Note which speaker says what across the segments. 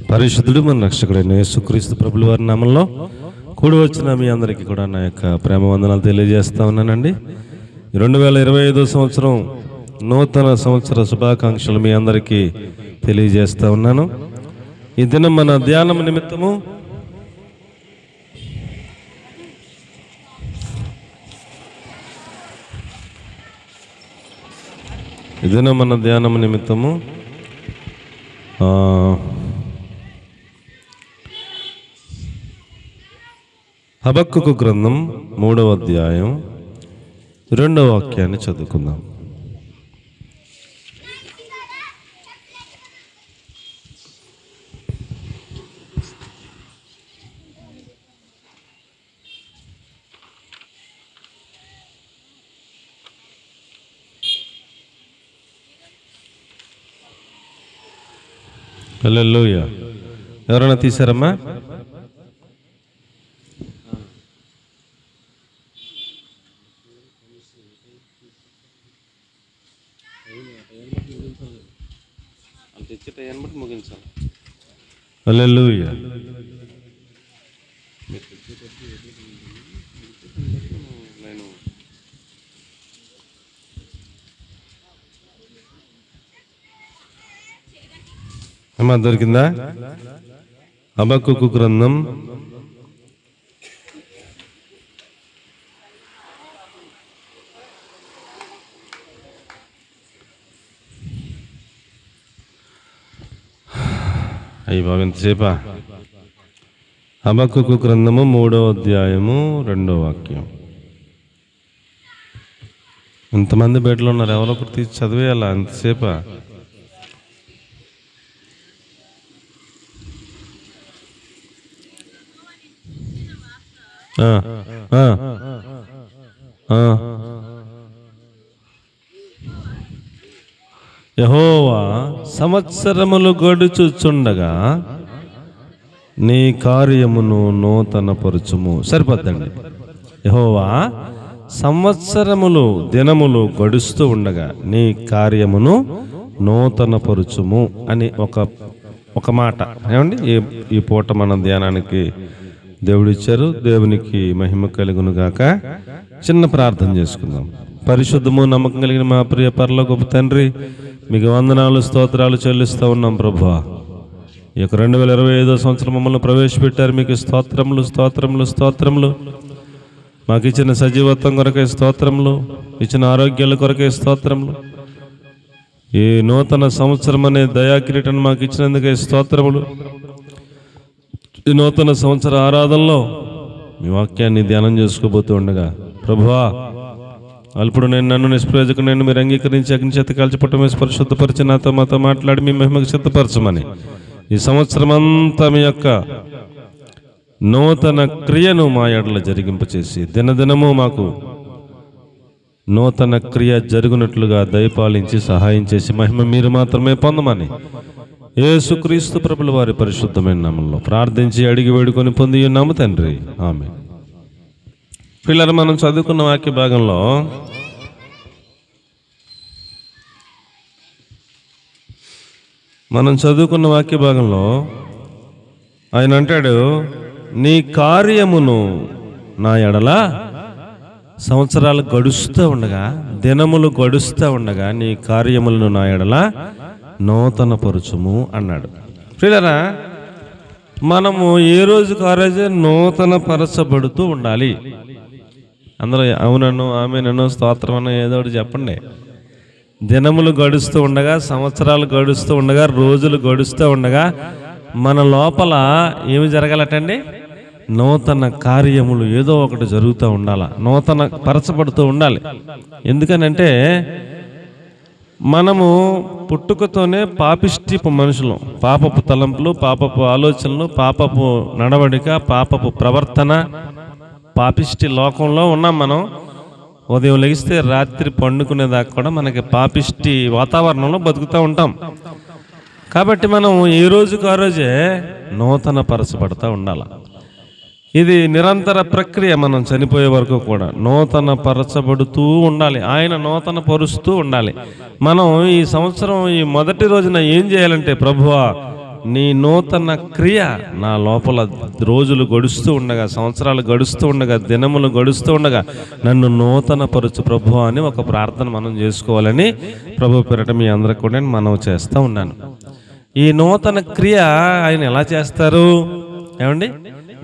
Speaker 1: పరిశుద్ధుడు మన రక్షకుడైన యేసుక్రీస్తు ప్రభుల వారి నామంలో కూడి వచ్చిన మీ అందరికీ కూడా నా యొక్క ప్రేమ వందనాలు తెలియజేస్తా ఉన్నానండి. 2025 సంవత్సరం నూతన సంవత్సర శుభాకాంక్షలు మీ అందరికీ తెలియజేస్తా ఉన్నాను. ఈ దినం మన ధ్యానం నిమిత్తము హబక్కూకు గ్రంథం 3వ అధ్యాయం 2వ వాక్యాన్ని చదువుకుందాం. హల్లెలూయా. ఎవరైనా తీశారమ్మా? ముగించాలి. హల్లెలూయా. అమ్మా దొరికిందా? హబక్కూకు గ్రంథం 3వ అధ్యాయము 2వ వాక్యం. ఇంతమంది బయటలో ఉన్నారు, ఎవరో ఒకటి తీసి చదివేయాలా? ఎంతసేపా? యెహోవా సంవత్సరములు గడుచుచుండగా నీ కార్యమును నూతనపరచుము. సరిపోద్దండి. యెహోవా సంవత్సరములు దినములు గడుస్తూ ఉండగా నీ కార్యమును నూతనపరచుము అని ఒక మాట ఏమండి ఈ పూట మన ధ్యానానికి దేవుడిచ్చారు. దేవునికి మహిమ కలుగును గాక. చిన్న ప్రార్థన చేసుకుందాం. పరిశుద్ధము నమ్మకం కలిగిన మా ప్రియ పరలోకపు తండ్రి, మీకు వందనాలు స్తోత్రాలు చెల్లిస్తూ ఉన్నాం ప్రభువా. ఈ యొక్క 2025 సంవత్సరం మమ్మల్ని ప్రవేశపెట్టారు. మీకు స్తోత్రములు స్తోత్రములు స్తోత్రములు. మాకు ఇచ్చిన సజీవత్వం కొరకే స్తోత్రములు, ఇచ్చిన ఆరోగ్యాల కొరకే స్తోత్రములు. ఈ నూతన సంవత్సరం అనే దయాకిరీటాన్ని మాకు ఇచ్చినందుకే స్తోత్రములు. ఈ నూతన సంవత్సర ఆరాధనలో మీ వాక్యాన్ని ధ్యానం చేసుకోబోతూ ఉండగా ప్రభువా, అల్పుడు నన్ను నిష్ప్రయోజకు నేను మీరు అంగీకరించి అగ్ని చేత కాల్చిపట్టమే పరిశుద్ధపరిచి మాతో మాట్లాడి మీ మహిమకు సిద్ధపరచమని ఈ సంవత్సరం అంతా మీ యొక్క నూతన క్రియను మా ఎడల జరిగింపచేసి దినదినము మాకు నూతన క్రియ జరుగునట్లుగా దయపాలించి సహాయం చేసి మహిమ మీరు మాత్రమే పొందమని యేసుక్రీస్తు ప్రభుల వారి పరిశుద్ధమైన నామములో ప్రార్థించి అడిగి వేడుకొని పొంది ఉన్నాము తండ్రి, ఆమేన్. పిల్లలు, మనం చదువుకున్న వాక్య భాగంలో ఆయన అంటాడు, నీ కార్యమును నా ఎడల సంవత్సరాలు గడుస్తూ ఉండగా, దినములు గడుస్తూ ఉండగా నీ కార్యములను నా ఎడల నూతన పరుచుము అన్నాడు. పిల్లరా, మనము ఏ రోజుకు ఆ రోజే నూతన పరచబడుతూ ఉండాలి. అందరూ అవునను ఆమెనను స్తోత్రమను ఏదో ఒకటి చెప్పండి. దినములు గడుస్తూ ఉండగా, సంవత్సరాలు గడుస్తూ ఉండగా, రోజులు గడుస్తూ ఉండగా మన లోపల ఏమి జరగాలటండి? నూతన కార్యములు ఏదో ఒకటి జరుగుతూ ఉండాలి, నూతన పరచబడుతూ ఉండాలి. ఎందుకనంటే మనము పుట్టుకతోనే పాపిష్టిపు మనుషులు. పాపపు తలంపులు, పాపపు ఆలోచనలు, పాపపు నడవడిక, పాపపు ప్రవర్తన, పాపిష్టి లోకంలో ఉన్నాం మనం. ఉదయం లెగిస్తే రాత్రి పండుకునేదాకా కూడా మనకి పాపిష్టి వాతావరణంలో బతుకుతూ ఉంటాం. కాబట్టి మనం ఏ రోజుకు ఆ రోజే నూతన పరచబడుతూ ఉండాలి. ఇది నిరంతర ప్రక్రియ. మనం చనిపోయే వరకు కూడా నూతన పరచబడుతూ ఉండాలి, ఆయన నూతన పరుస్తూ ఉండాలి. మనం ఈ సంవత్సరం ఈ మొదటి రోజున ఏం చేయాలంటే, ప్రభువా నీ నూతన క్రియ నా లోపల రోజులు గడుస్తూ ఉండగా, సంవత్సరాలు గడుస్తూ ఉండగా, దినములు గడుస్తూ ఉండగా నన్ను నూతన పరుచు ప్రభు అని ఒక ప్రార్థన మనం చేసుకోవాలని ప్రభు పేరిట మీ అందరికి కూడా నేను మనవి చేస్తూ ఉన్నాను. ఈ నూతన క్రియ ఆయన ఎలా చేస్తారు ఏమండి?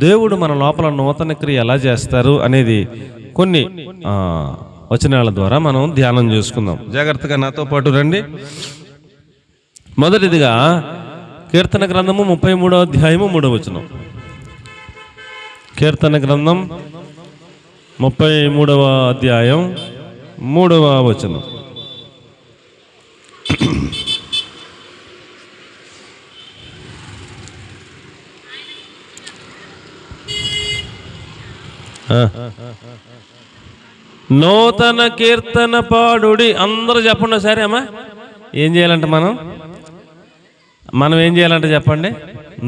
Speaker 1: దేవుడు మన లోపల నూతన క్రియ ఎలా చేస్తారు అనేది కొన్ని వచనాల ద్వారా మనం ధ్యానం చేసుకుందాం. జాగ్రత్తగా నాతో పాటు రండి. మొదటిదిగా కీర్తన గ్రంథము 33వ అధ్యాయము 3వ వచనం. కీర్తన గ్రంథం 33వ అధ్యాయం 3వ వచనం. నూతన కీర్తన పాడుడి. అందరూ చెప్పండి సరే అమ్మా. ఏం చేయాలంటే మనం ఏం చేయాలంటే చెప్పండి.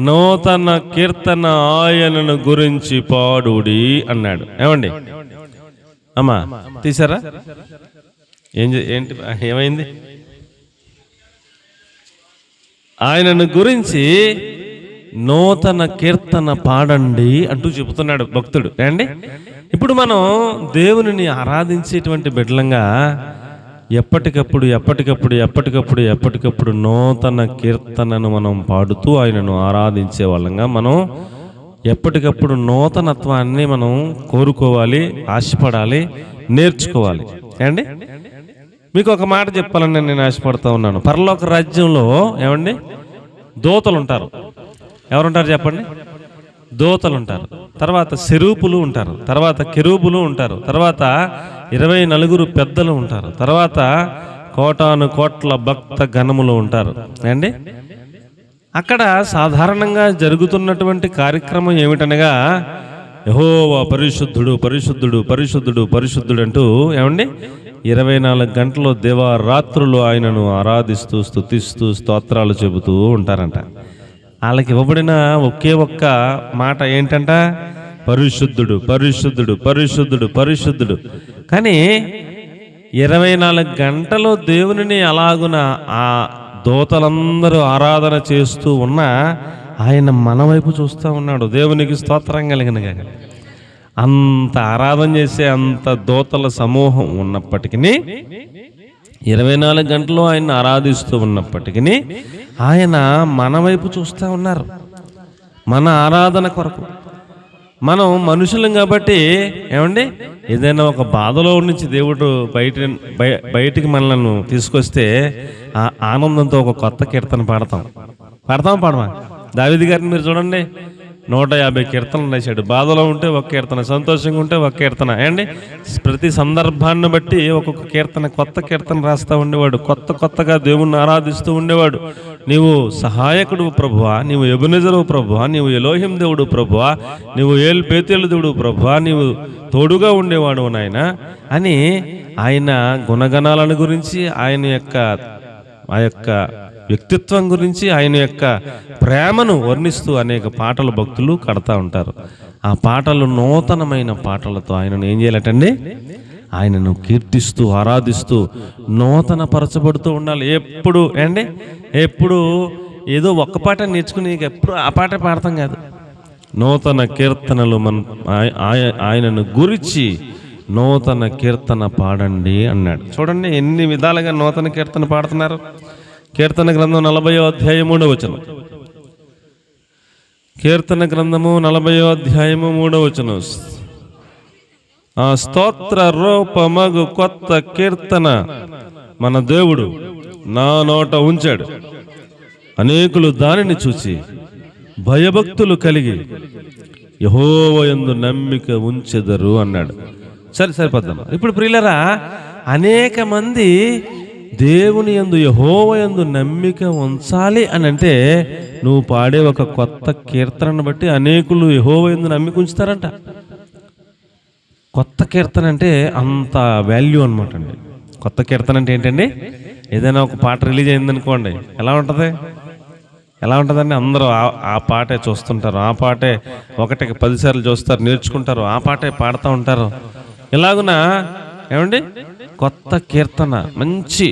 Speaker 1: నూతన కీర్తన ఆయనను గురించి పాడుడి అన్నాడు. ఏమండి అమ్మా? తీసారా? ఏంటి ఏమైంది? ఆయనను గురించి నూతన కీర్తన పాడండి అంటూ చెబుతున్నాడు భక్తుడు. అండి ఇప్పుడు మనం దేవునిని ఆరాధించేటువంటి బిడ్డలంగా ఎప్పటికప్పుడు నూతన కీర్తనను మనం పాడుతూ ఆయనను ఆరాధించే వాళ్ళంగా మనం ఎప్పటికప్పుడు నూతనత్వాన్ని మనం కోరుకోవాలి, ఆశపడాలి, నేర్చుకోవాలి. అండి మీకు ఒక మాట చెప్పాలని నేను ఆశపడుతూ ఉన్నాను. పరలోక రాజ్యంలో ఏమండి దూతలు ఉంటారు. ఎవరుంటారు చెప్పండి? దూతలు ఉంటారు. తర్వాత సెరూపులు ఉంటారు. తర్వాత కెరూబులు ఉంటారు. తర్వాత 24 పెద్దలు ఉంటారు. తర్వాత కోటాను కోట్ల భక్త గణములు ఉంటారు. అండి అక్కడ సాధారణంగా జరుగుతున్నటువంటి కార్యక్రమం ఏమిటనగా యెహోవా పరిశుద్ధుడు పరిశుద్ధుడు పరిశుద్ధుడు పరిశుద్ధుడు అంటూ ఏమండి 24 గంటలు దివారాత్రులు ఆయనను ఆరాధిస్తూ స్తుతిస్తూ స్తోత్రాలు చెబుతూ ఉంటారంట. వాళ్ళకి ఇవ్వబడిన ఒకే ఒక్క మాట ఏంటంట? పరిశుద్ధుడు పరిశుద్ధుడు పరిశుద్ధుడు పరిశుద్ధుడు. కానీ 24 గంటలు దేవునిని అలాగున ఆ దూతలందరూ ఆరాధన చేస్తూ ఉన్నా ఆయన మన వైపు చూస్తూ ఉన్నాడు. దేవునికి స్తోత్రం కలిగిన అంత ఆరాధన చేసే అంత దూతల సమూహం ఉన్నప్పటికీ 24 గంటలు ఆయన ఆరాధిస్తూ ఉన్నప్పటికీ ఆయన మన వైపు చూస్తూ ఉన్నారు, మన ఆరాధన కొరకు. మనం మనుషులం కాబట్టి ఏమండి ఏదైనా ఒక బాధలో నుంచి దేవుడు బయటికి మనల్ని తీసుకొస్తే ఆ ఆనందంతో ఒక కొత్త కీర్తన పాడమా? దావీదు గారిని మీరు చూడండి, 150 కీర్తనలు రాశాడు. బాధలో ఉంటే ఒక కీర్తన, సంతోషంగా ఉంటే ఒక కీర్తన. అండి ప్రతి సందర్భాన్ని బట్టి ఒక్కొక్క కీర్తన, కొత్త కీర్తన రాస్తూ ఉండేవాడు. కొత్తగా దేవుణ్ణి ఆరాధిస్తూ ఉండేవాడు. నీవు సహాయకుడు ప్రభువా, నీవు ఎబెనెజరు ప్రభువా, నీవు ఎలోహిం దేవుడు ప్రభువా, నీవు బేతేలు దేవుడు ప్రభువా, నీవు తోడుగా ఉండేవాడు నాయన అని ఆయన గుణగణాలను గురించి, ఆయన యొక్క ఆ యొక్క వ్యక్తిత్వం గురించి, ఆయన యొక్క ప్రేమను వర్ణిస్తూ అనేక పాటలు భక్తులు కడతా ఉంటారు. ఆ పాటలు నూతనమైన పాటలతో ఆయనను ఏం చేయాలటండి? ఆయనను కీర్తిస్తూ ఆరాధిస్తూ నూతన పరచబడుతూ ఉండాలి. ఎప్పుడు ఏదో ఒక్క పాట నేర్చుకుని ఎప్పుడు ఆ పాట పాడతాం కాదు. నూతన కీర్తనలు ఆయనను గురించి నూతన కీర్తన పాడండి అన్నాడు. చూడండి ఎన్ని విధాలుగా నూతన కీర్తన పాడుతున్నారు. కీర్తన గ్రంథం 40వ అధ్యాయము 3వ వచనం. కీర్తన గ్రంథము 40వ అధ్యాయము 3వ వచనం. ఆ స్తోత్ర రూపమగు కొత్త కీర్తన మన దేవుడు నా నోట ఉంచాడు. అనేకులు దానిని చూసి భయభక్తులు కలిగి యెహోవా యందు నమ్మిక ఉంచెదరు అన్నాడు. సరిపోద్దాం. ఇప్పుడు ప్రియులరా, అనేక మంది దేవుని యందు యెహోవా యందు నమ్మిక ఉంచాలి అని అంటే నువ్వు పాడే ఒక కొత్త కీర్తనను బట్టి అనేకులు యెహోవా యందు నమ్మిక ఉంచుతారంట. కొత్త కీర్తన అంటే అంత వాల్యూ అనమాట అండి. కొత్త కీర్తన అంటే ఏంటండి? ఏదైనా ఒక పాట రిలీజ్ అయిందనుకోండి, ఎలా ఉంటుందండి? అందరూ ఆ పాటే చూస్తుంటారు, ఆ పాటే 1కి 10 సార్లు చూస్తారు, నేర్చుకుంటారు, ఆ పాటే పాడుతూ ఉంటారు. ఇలాగున ఏమండి కొత్త కీర్తన మంచి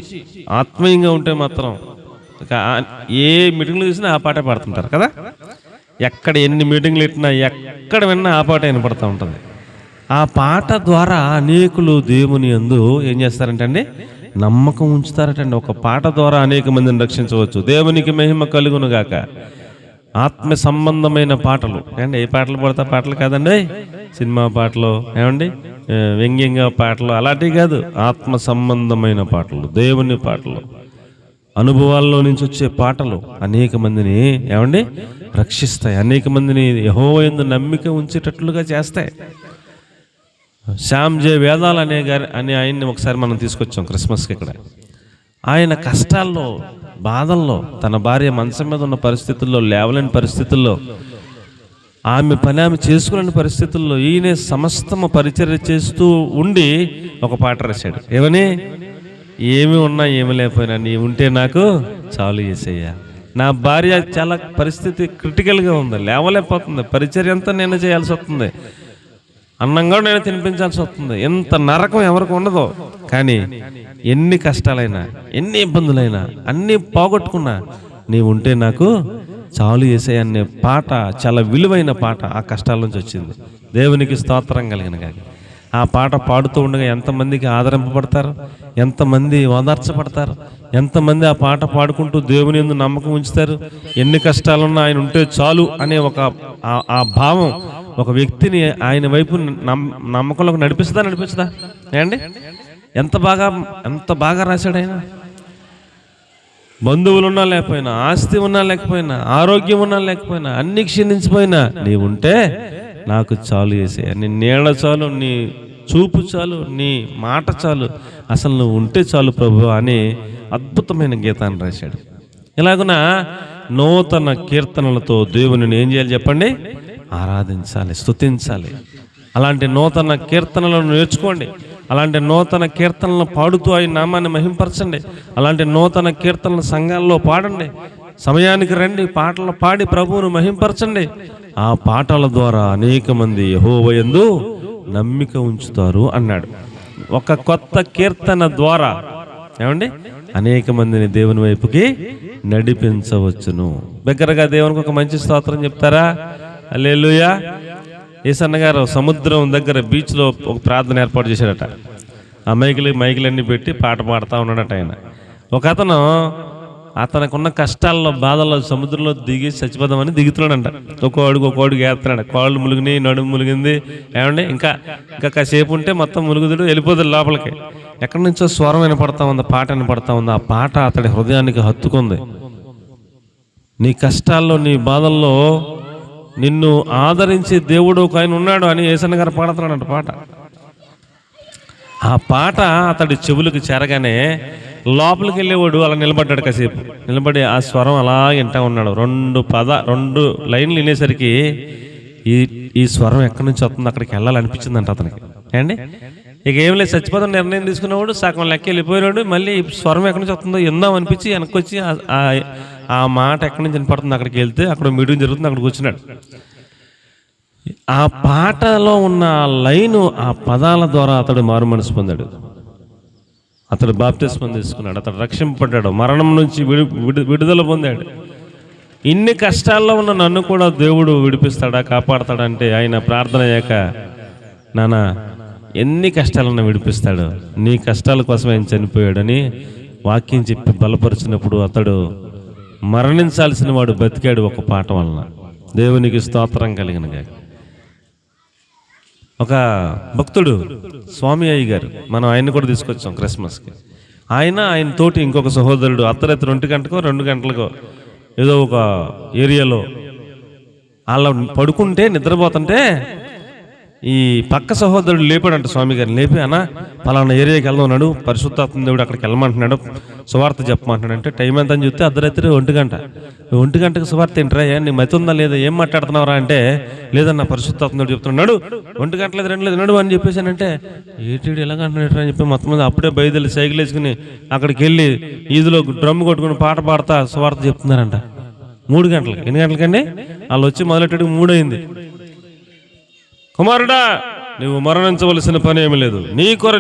Speaker 1: ఆత్మీయంగా ఉంటే మాత్రం ఏ మీటింగ్లు చూసినా ఆ పాటే పాడుతుంటారు కదా. ఎక్కడ ఎన్ని మీటింగ్లు పెట్టినా ఎక్కడ విన్నా ఆ పాట వినపడుతూ ఉంటుంది. ఆ పాట ద్వారా అనేకులు దేవుని యందు ఏం చేస్తారంటే అండి, నమ్మకం ఉంచుతారటండి. ఒక పాట ద్వారా అనేక మందిని రక్షించవచ్చు. దేవునికి మహిమ కలుగును గాక. ఆత్మ సంబంధమైన పాటలు ఏమండి, ఏ పాటలు పడతా పాటలు కాదండి, సినిమా పాటలు ఏమండి, వ్యంగ్యంగా పాటలు అలాంటివి కాదు. ఆత్మ సంబంధమైన పాటలు, దేవుని పాటలు, అనుభవాల్లో నుంచి వచ్చే పాటలు అనేక మందిని ఏమండి రక్షిస్తాయి. అనేక మందిని యెహోవా యందు నమ్మిక ఉంచేటట్లుగా చేస్తాయి. శ్యామ్ జే వేదాల్ అనే ఆయన్ని ఒకసారి మనం తీసుకొచ్చాం క్రిస్మస్కి. ఇక్కడ ఆయన కష్టాల్లో, బాధల్లో, తన భార్య మంచం మీద ఉన్న పరిస్థితుల్లో, లేవలేని పరిస్థితుల్లో, ఆమె పని ఆమె చేసుకోలేని పరిస్థితుల్లో ఈయన సమస్తము పరిచర్య చేస్తూ ఉండి ఒక పాట రాశాడు. ఏమని? ఏమి ఉన్నా ఏమి లేకపోయినా నీ ఉంటే నాకు చాలు యేసయ్యా. నా భార్య చాలా పరిస్థితి క్రిటికల్గా ఉంది, లేవలేకపోతుంది, పరిచర్య అంతా నేను చేయాల్సి వస్తుంది, అన్నంగా నేను తినిపించాల్సి వస్తుంది. ఎంత నరకం ఎవరికి ఉండదో, కానీ ఎన్ని కష్టాలైనా ఎన్ని ఇబ్బందులైనా అన్నీ పోగొట్టుకున్నా నీ ఉంటే నాకు చాలు యేసయ్యా అనే పాట చాలా విలువైన పాట. ఆ కష్టాల నుంచి వచ్చింది. దేవునికి స్తోత్రం కలిగిన కానీ ఆ పాట పాడుతూ ఉండగా ఎంతమందికి ఆదరింపబడతారు, ఎంతమంది ఓదార్చబడతారు, ఎంతమంది ఆ పాట పాడుకుంటూ దేవుని యందు నమ్మకం ఉంచుతారు. ఎన్ని కష్టాలున్నా ఆయన ఉంటే చాలు అనే ఆ భావం ఒక వ్యక్తిని ఆయన వైపు నమ్మకంలోకి నడిపిస్తుందా ఏమండి? ఎంత బాగా రాశాడు ఆయన. బంధువులు ఉన్నా లేకపోయినా, ఆస్తి ఉన్నా లేకపోయినా, ఆరోగ్యం ఉన్నా లేకపోయినా, అన్ని క్షీణించిపోయినా నీ ఉంటే నాకు చాలు యేసయ్యా. నీ నీళ్ళ చాలు, నీ చూపు చాలు, నీ మాట చాలు, అసలు నువ్వు ఉంటే చాలు ప్రభు అని అద్భుతమైన గీతాన్ని రాశాడు. ఇలాగున నూతన కీర్తనలతో దేవుని ఏం చేయాలి చెప్పండి? ఆరాధించాలి, స్తుతించాలి. అలాంటి నూతన కీర్తనలను నేర్చుకోండి. అలాంటి నూతన కీర్తనలను పాడుతూ ఆయన నామాన్ని మహింపరచండి. అలాంటి నూతన కీర్తనల సంఘాల్లో పాడండి. సమయానికి రండి, పాటలు పాడి ప్రభువును మహింపరచండి. ఆ పాటల ద్వారా అనేక మంది యెహోవా యందు నమ్మిక ఉంచుతారు అన్నాడు. ఒక కొత్త కీర్తన ద్వారా ఏమండి అనేక మందిని దేవుని వైపుకి నడిపించవచ్చును. దగ్గరగా దేవునికి ఒక మంచి స్తోత్రం చెప్తారా? హల్లెలూయా. యేసన్న గారు సముద్రం దగ్గర బీచ్లో ఒక ప్రార్థన ఏర్పాటు చేశాడట. ఆ మైకులన్నీ పెట్టి పాట పాడుతూ ఉన్నాడట ఆయన. ఒక అతనుకున్న కష్టాల్లో, బాధల్లో సముద్రంలో దిగి చచ్చిపోదామని దిగుతున్నాడంట. ఒక అడుగు వేస్తున్నాడు. కాళ్ళు ములిగినాయి, నడుము ములిగింది ఏమండి. ఇంకా కాసేపు ఉంటే మొత్తం ములుగుదుడు, వెళ్ళిపోతాడు లోపలికి. ఎక్కడి నుంచో స్వరం వినపడతా ఉంది, పాట వినపడతా ఉంది. ఆ పాట అతడి హృదయానికి హత్తుకుంది. నీ కష్టాల్లో, నీ బాధల్లో నిన్ను ఆదరించి దేవుడు ఒక ఆయన ఉన్నాడు అని యేసన్న గారు పాడుతున్నాడంట పాట. ఆ పాట అతడి చెవులకు చేరగానే లోపలికి వెళ్ళేవాడు అలా నిలబడ్డాడు. కాసేపు నిలబడి ఆ స్వరం అలా వింటా ఉన్నాడు. 2 లైన్లు వినేసరికి ఈ స్వరం ఎక్కడి నుంచి వస్తుంది, అక్కడికి వెళ్ళాలనిపించిందంట అతనికి. అండి ఇక ఏం లేదు, చచ్చిపోతాం నిర్ణయం తీసుకునేవాడు, సగం లెక్క వెళ్ళిపోయినాడు. మళ్ళీ స్వరం ఎక్కడి నుంచి వస్తుందో విందాం అనిపించి వెనక్కి వచ్చి ఆ మాట ఎక్కడి నుంచి వినపడుతుంది అక్కడికి వెళ్తే అక్కడ మీటింగ్ జరుగుతుంది, అక్కడ కూర్చున్నాడు. ఆ పాటలో ఉన్న లైను, ఆ పదాల ద్వారా అతడు మారు మనసు పొందాడు. అతడు బాప్తిస్మం తీసుకున్నాడు. అతడు రక్షింపబడ్డాడు. మరణం నుంచి విడుదల పొందాడు. ఇన్ని కష్టాల్లో ఉన్న నన్ను కూడా దేవుడు విడిపిస్తాడా, కాపాడతాడంటే ఆయన ప్రార్థన అయ్యాక, నాన్న ఎన్ని కష్టాలన్నా విడిపిస్తాడు, నీ కష్టాల కోసం ఆయన చనిపోయాడని వాక్యం చెప్పి బలపరిచినప్పుడు అతడు మరణించాల్సిన వాడు బతికాడు ఒక పాట వలన. దేవునికి స్తోత్రం కలిగినగా. ఒక భక్తుడు స్వామి అయ్య గారు, మనం ఆయన్ని కూడా తీసుకొచ్చాం క్రిస్మస్కి. ఆయన తోటి ఇంకొక సహోదరుడు అర్ధరాత్రి 1 గంటకో 2 గంటలకో ఏదో ఒక ఏరియాలో అలా పడుకుంటే, నిద్రపోతుంటే ఈ పక్క సహోదరుడు లేపాడంట స్వామి గారిని. లేపి, అన్న పలానా ఏరియాకి వెళ్దాం అన్నాడు, పరిశుద్ధాత్మ దేవుడు అక్కడికి వెళ్ళమంటున్నాడు, సువార్త చెప్పమంటున్నాడు. అంటే టైం ఎంత అని చూస్తే అర్ధరాత్రి 1 గంట. 1 గంటకు సువార్త ఏంట్రా, నీ మతి ఉందా లేదా, ఏం మాట్లాడుతున్నావురా అంటే, లేదన్న పరిశుద్ధాత్మ దేవుడు చెప్తున్నాడు, 1 గంట లేదు 2 లేదు నడు అని చెప్పేసానంటే, ఏటీడు ఎలాగంటున్నాడు అని చెప్పి మొత్తం మీద అప్పుడే బయలుదేరి సైకిల్ వేసుకుని అక్కడికి వెళ్ళి ఈదులో డ్రమ్ కొట్టుకుని పాట పాడతా సువార్త చెప్తున్నారంట. 3 గంటలకి. ఎన్ని గంటలకండి? వాళ్ళు వచ్చి మొదలెట్టడికి 3 అయింది. కుమారుడా, నువ్వు మరణించవలసిన పని ఏమి లేదు,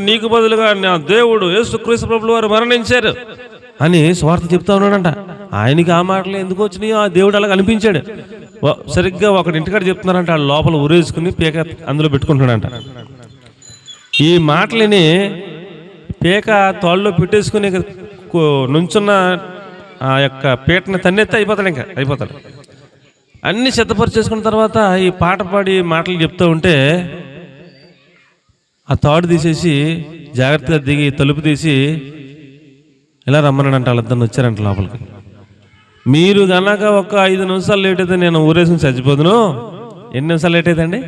Speaker 1: నీకు బదులుగా నా దేవుడు యేసుక్రీస్తు ప్రభువు వారు మరణించారు అని స్వార్థ చెప్తా ఉన్నాడంట. ఆయనకి ఆ మాటలు ఎందుకు వచ్చినాయో ఆ దేవుడు అలా కనిపించాడు. సరిగ్గా ఒకటి ఇంటికాడ చెప్తున్నారంట, ఆ లోపల ఉరేసుకుని పీక అందులో పెట్టుకుంటున్నాడంట. ఈ మాటలని పీక తోళ్ళలో పెట్టేసుకుని నుంచున్న ఆ యొక్క పీటని తన్నెత్తి అయిపోతాడు. అన్నీ సిద్ధపరిచేసుకున్న తర్వాత ఈ పాట పాడి మాటలు చెప్తూ ఉంటే ఆ తాడు తీసేసి జాగ్రత్తగా దిగి తలుపు తీసి ఇలా రమ్మన్నాడంట. వాళ్ళిద్దరిని వచ్చారంట లోపలికి. మీరు కనుక ఒక 5 నిమిషాలు లేట్ అయితే నేను ఊరేసుకుని చచ్చిపోదును. ఎన్ని నిమిషాలు లేట్ అవుతుందండి?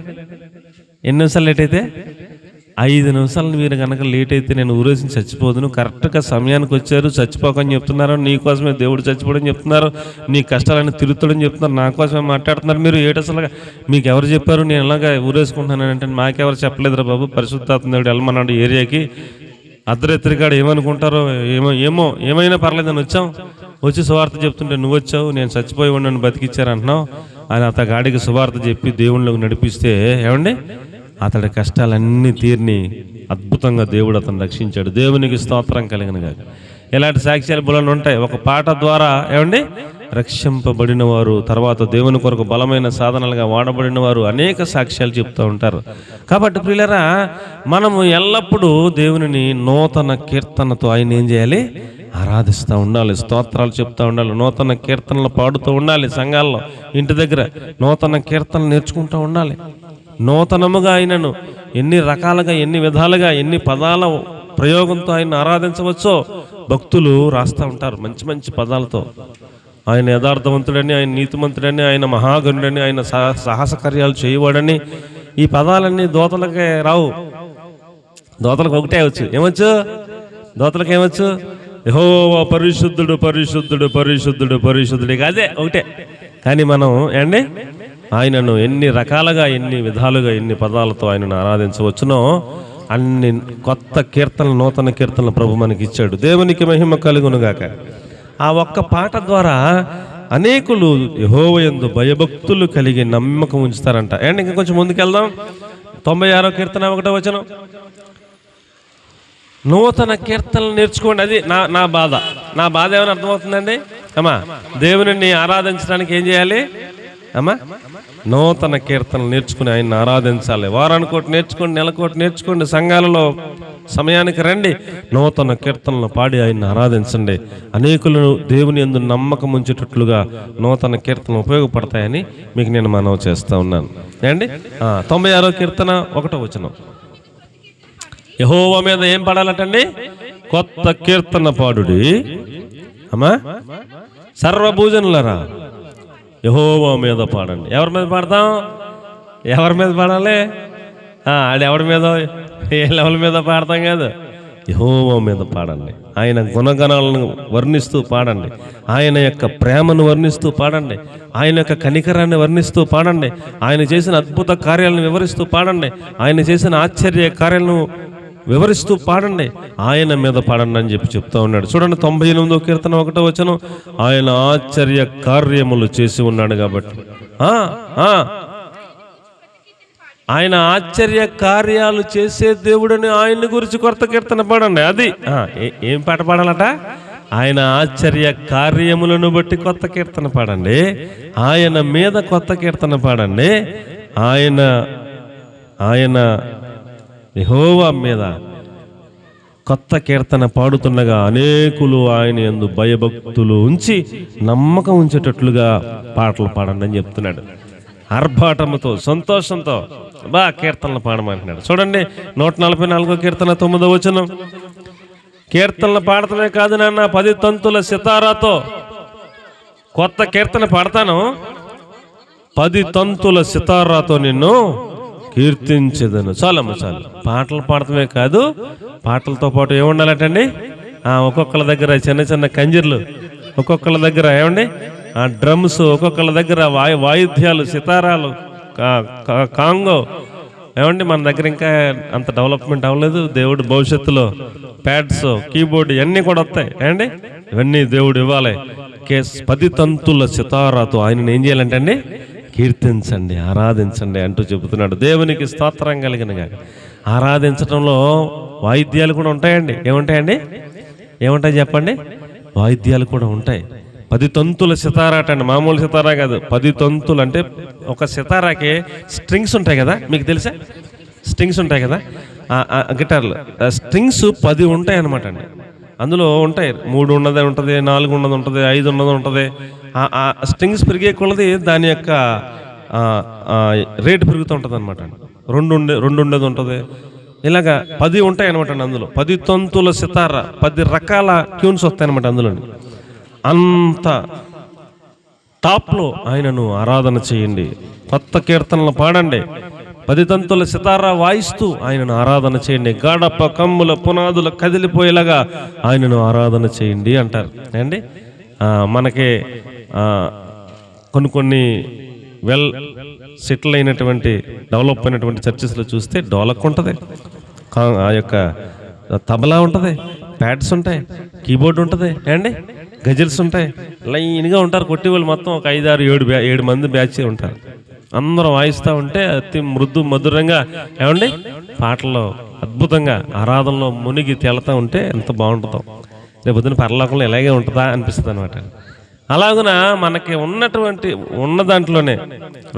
Speaker 1: 5 నిమిషాలు మీరు కనుక లేట్ అయితే నేను ఊరేసుకుని చచ్చిపోదును. కరెక్ట్గా సమయానికి వచ్చారు, చచ్చిపోకని చెప్తున్నారు. నీకోసమే దేవుడు చచ్చిపోవడం చెప్తున్నారు, నీ కష్టాలన్నీ తిరుగుతాడని చెప్తున్నారు, నా కోసమే మాట్లాడుతున్నారు. మీరు అసలు మీకు ఎవరు చెప్పారు నేను ఇలాగా ఊరేసుకుంటున్నానంటే? మాకెవరు చెప్పలేదురా బాబు, పరిశుద్ధాత్మ దేవుడు వెళ్ళమన్నాడు ఏరియాకి. అర్ధరాత్రికాడు ఏమనుకుంటారో ఏమైనా పర్లేదని వచ్చి సువార్త చెప్తుంటే నువ్వు వచ్చావు, నేను చచ్చిపోయి నన్ను బతికిచ్చారంటున్నావు అని అతగాడికి సువార్త చెప్పి దేవుళ్ళకి నడిపిస్తే ఏమండి అతడి కష్టాలన్నీ తీరిని అద్భుతంగా దేవుడు అతను రక్షించాడు. దేవునికి స్తోత్రం కలిగిన గాక. ఇలాంటి సాక్ష్యాలు బులను ఉంటాయి. ఒక పాట ద్వారా ఏమండి రక్షింపబడిన వారు, తర్వాత దేవుని కొరకు బలమైన సాధనలుగా వాడబడిన వారు అనేక సాక్ష్యాలు చెప్తూ ఉంటారు. కాబట్టి ప్రియులారా, మనము ఎల్లప్పుడూ దేవునిని నూతన కీర్తనతో ఆయన ఏం చేయాలి? ఆరాధిస్తూ ఉండాలి, స్తోత్రాలు చెప్తూ ఉండాలి, నూతన కీర్తనలు పాడుతూ ఉండాలి. సంఘాల్లో ఇంటి దగ్గర నూతన కీర్తనలు నేర్చుకుంటూ ఉండాలి. నూతనముగా ఆయనను ఎన్ని రకాలుగా, ఎన్ని విధాలుగా, ఎన్ని పదాల ప్రయోగంతో ఆయన ఆరాధించవచ్చో భక్తులు రాస్తూ ఉంటారు మంచి మంచి పదాలతో. ఆయన యథార్థవంతుడని, ఆయన నీతిమంతుడని, ఆయన మహాగణుడని, ఆయన సాహస కార్యాలు చేయవాడని. ఈ పదాలన్నీ దోతలకే రావు, దోతలకు ఒకటే వచ్చు. ఏమొచ్చు? దోతలకు ఏమొచ్చు? యెహోవా పరిశుద్ధుడు పరిశుద్ధుడు పరిశుద్ధుడు పరిశుద్ధుడు, అదే ఒకటే. కానీ మనం ఏండి ఆయనను ఎన్ని రకాలుగా, ఎన్ని విధాలుగా, ఎన్ని పదాలతో ఆయనను ఆరాధించవచ్చునో అన్ని కొత్త కీర్తనలు, నూతన కీర్తనలు ప్రభు మనకి ఇచ్చాడు. దేవునికి మహిమ కలుగునుగాక. ఆ ఒక్క పాట ద్వారా అనేకులు యెహోవా యందు భయభక్తులు కలిగి నమ్మకం ఉంచుతారంట. అండ్ ఇంకా కొంచెం ముందుకెళ్దాం. 96వ కీర్తన 1వ వచనం. నూతన కీర్తనలు నేర్చుకోండి. అది నా బాధ. నా బాధ ఏమైనా అర్థమవుతుందండి అమ్మా? దేవుని ఆరాధించడానికి ఏం చేయాలి అమ్మా? నూతన కీర్తనలు నేర్చుకుని ఆయన్ని ఆరాధించాలి. వారానికోటి నేర్చుకోండి, నెలకోటి నేర్చుకోండి, సంఘాలలో సమయానికి రండి, నూతన కీర్తనలు పాడి ఆయన్ని ఆరాధించండి. అనేకులను దేవుని యందు నమ్మకం ఉంచేటట్లుగా నూతన కీర్తనలు ఉపయోగపడతాయని మీకు నేను మనవి చేస్తూ ఉన్నాను. ఏండి 96వ కీర్తన 1వ వచనం. యెహోవా మీద ఏం పాడాలటండి? కొత్త కీర్తన పాడుడి అమ్మా సర్వభూజనులరా, యెహోవా మీద పాడండి. ఎవరి మీద పాడతాం? ఎవరి మీద పాడాలి? ఆడు ఎవరి మీద, ఏ లెవెల్ మీద పాడతాం కాదు, యెహోవా మీద పాడండి. ఆయన గుణగణాలను వర్ణిస్తూ పాడండి, ఆయన యొక్క ప్రేమను వర్ణిస్తూ పాడండి, ఆయన యొక్క కనికరాన్ని వర్ణిస్తూ పాడండి, ఆయన చేసిన అద్భుత కార్యాలను వివరిస్తూ పాడండి, ఆయన చేసిన ఆశ్చర్య కార్యాలను వివరిస్తూ పాడండి, ఆయన మీద పాడండి అని చెప్తా ఉన్నాడు. చూడండి 98వ కీర్తన 1వ వచనం. ఆయన ఆశ్చర్య కార్యములు చేసి ఉన్నాడు కాబట్టి, ఆయన ఆశ్చర్య కార్యాలు చేసే దేవుడని ఆయన్ని గురించి కొత్త కీర్తన పాడండి. అది ఏం పాట పాడాలట? ఆయన ఆశ్చర్య కార్యములను బట్టి కొత్త కీర్తన పాడండి, ఆయన మీద కొత్త కీర్తన పాడండి, ఆయన యెహోవా మీద కొత్త కీర్తన పాడుతుండగా అనేకులు ఆయన యందు భయభక్తులు ఉంచి నమ్మకం ఉంచేటట్లుగా పాటలు పాడండి అని చెప్తున్నాడు. ఆర్భాటముతో, సంతోషంతో కీర్తనలు పాడమంటున్నాడు. చూడండి 144వ కీర్తన 9వ వచనం. కీర్తనలు పాడటమే కాదు నాన్న, 10 తంతుల సితారాతో కొత్త కీర్తన పాడతాను, 10 తంతుల సితారాతో నిన్ను కీర్తించేదను. చాలమ్మ చాలు. పాటలు పాడటమే కాదు, పాటలతో పాటు ఏముండాలటండి? ఒక్కొక్కళ్ళ దగ్గర చిన్న చిన్న కంజర్లు, ఒక్కొక్కళ్ళ దగ్గర ఏమండి డ్రమ్స్, ఒక్కొక్కళ్ళ దగ్గర వాయిద్యాలు, సితారాలు, కాంగో. ఏమండి మన దగ్గర ఇంకా అంత డెవలప్మెంట్ అవ్వలేదు. దేవుడు భవిష్యత్తులో ప్యాడ్స్, కీబోర్డ్ ఇవన్నీ కూడా వస్తాయి. ఏమండి ఇవన్నీ దేవుడు ఇవ్వాలి. 10 తంతుల సితారాతో ఆయనను ఏం చేయాలంటే అండి? కీర్తించండి, ఆరాధించండి అంటూ చెబుతున్నాడు. దేవునికి స్తోత్రం కలిగినగా. ఆరాధించడంలో వాయిద్యాలు కూడా ఉంటాయండి. ఏముంటాయండి? ఏముంటాయి చెప్పండి? వాయిద్యాలు కూడా ఉంటాయి. 10 తంతుల సితారాట అండి, మామూలు సితారా కాదు. 10 తంతులు అంటే ఒక సితారాకి స్ట్రింగ్స్ ఉంటాయి కదా, మీకు తెలుసా? స్ట్రింగ్స్ ఉంటాయి కదా గిటార్లు, స్ట్రింగ్స్ 10 ఉంటాయి అన్నమాట అండి. అందులో ఉంటాయి 3 ఉన్నది ఉంటుంది, 4 ఉన్నది ఉంటుంది, 5 ఉన్నది ఉంటుంది. ఆ స్ట్రింగ్స్ పెరిగే కొలది దాని యొక్క రేటు పెరుగుతూ ఉంటుంది అనమాట అండి. 2 ఉండేది ఉంటుంది, ఇలాగా 10 ఉంటాయి అనమాట అండి. అందులో 10 తంతుల సితారా, 10 రకాల ట్యూన్స్ వస్తాయి అనమాట అందులో. అంత టాప్లో ఆయనను ఆరాధన చేయండి, కొత్త కీర్తనలు పాడండి, 10 తంతుల సితారా వాయిస్తూ ఆయనను ఆరాధన చేయండి, గడప కమ్ముల పునాదులు కదిలిపోయేలాగా ఆయనను ఆరాధన చేయండి అంటారు అండి. మనకి కొన్ని వెల్ సెటిల్ అయినటువంటి డెవలప్ అయినటువంటి చర్చెస్లో చూస్తే డోలక్ ఉంటుంది, ఆ యొక్క తబలా ఉంటుంది, ప్యాడ్స్ ఉంటాయి, కీబోర్డ్ ఉంటుంది అండి, గజల్స్ ఉంటాయి, లైన్గా ఉంటారు కొట్టేవాళ్ళు. మొత్తం ఒక 5, 6, 7 మంది బ్యాచ్ ఉంటారు. అందరూ వాయిస్తూ ఉంటే అతి మధురంగా ఏమండి పాటల్లో అద్భుతంగా ఆరాధనలో మునిగి తేలుతూ ఉంటే ఎంత బాగుంటుందో. రేపొద్దున పరలోకంలో ఇలాగే ఉంటుందా అనిపిస్తుంది అనమాట. అలాగున మనకి ఉన్న దాంట్లోనే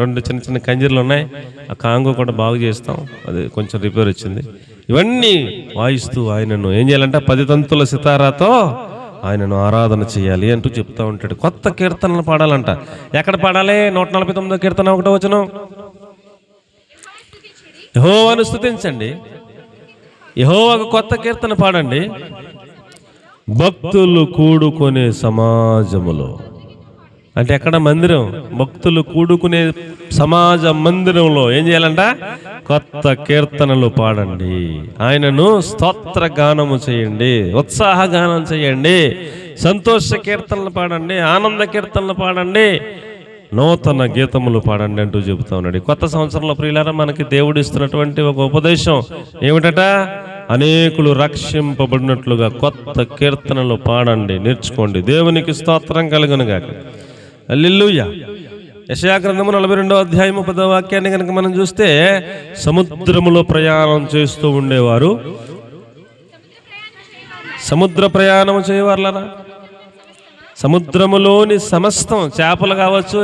Speaker 1: 2 చిన్న చిన్న కంజీర్లు ఉన్నాయి. ఆ కాంగో కూడా బాగు చేస్తాం, అది కొంచెం రిపేర్ వచ్చింది. ఇవన్నీ వాయిస్తూ ఆయనను ఏం చేయాలంటే 10 తంతుల సితారాతో ఆయనను ఆరాధన చేయాలి అంటూ చెప్తూ ఉంటాడు. కొత్త కీర్తనలు పాడాలంట. ఎక్కడ పాడాలి? 149వ కీర్తన 1వ వచనం, యెహోవాను స్తుతించండి, యెహోవాకు కొత్త కీర్తన పాడండి, భక్తులు కూడుకునే సమాజములో. అంటే ఎక్కడ? మందిరం. భక్తులు కూడుకునే సమాజ మందిరంలో ఏం చేయాలంట? కొత్త కీర్తనలు పాడండి, ఆయనను స్తోత్ర గానము చేయండి, ఉత్సాహ గానం చేయండి, సంతోష కీర్తనలు పాడండి, ఆనంద కీర్తనలు పాడండి, నూతన గీతములు పాడండి అంటూ చెబుతా ఉన్నాడు. కొత్త సంవత్సరంలో ప్రియులారా మనకి దేవుడు ఇస్తున్నటువంటి ఒక ఉపదేశం ఏమిటట? అనేకులు రక్షింపబడినట్లుగా కొత్త కీర్తనలు పాడండి, నేర్చుకోండి. దేవునికి స్తోత్రం కలుగునుగాక. హల్లెలూయా. యెషయా గ్రంథము 42వ అధ్యాయము 10వ వాక్యాన్ని కనుక మనం చూస్తే, సముద్రములో ప్రయాణం చేస్తూ ఉండేవారు, సముద్ర ప్రయాణం చేయవారులరా, సముద్రములోని సమస్తం, చేపలు కావచ్చు,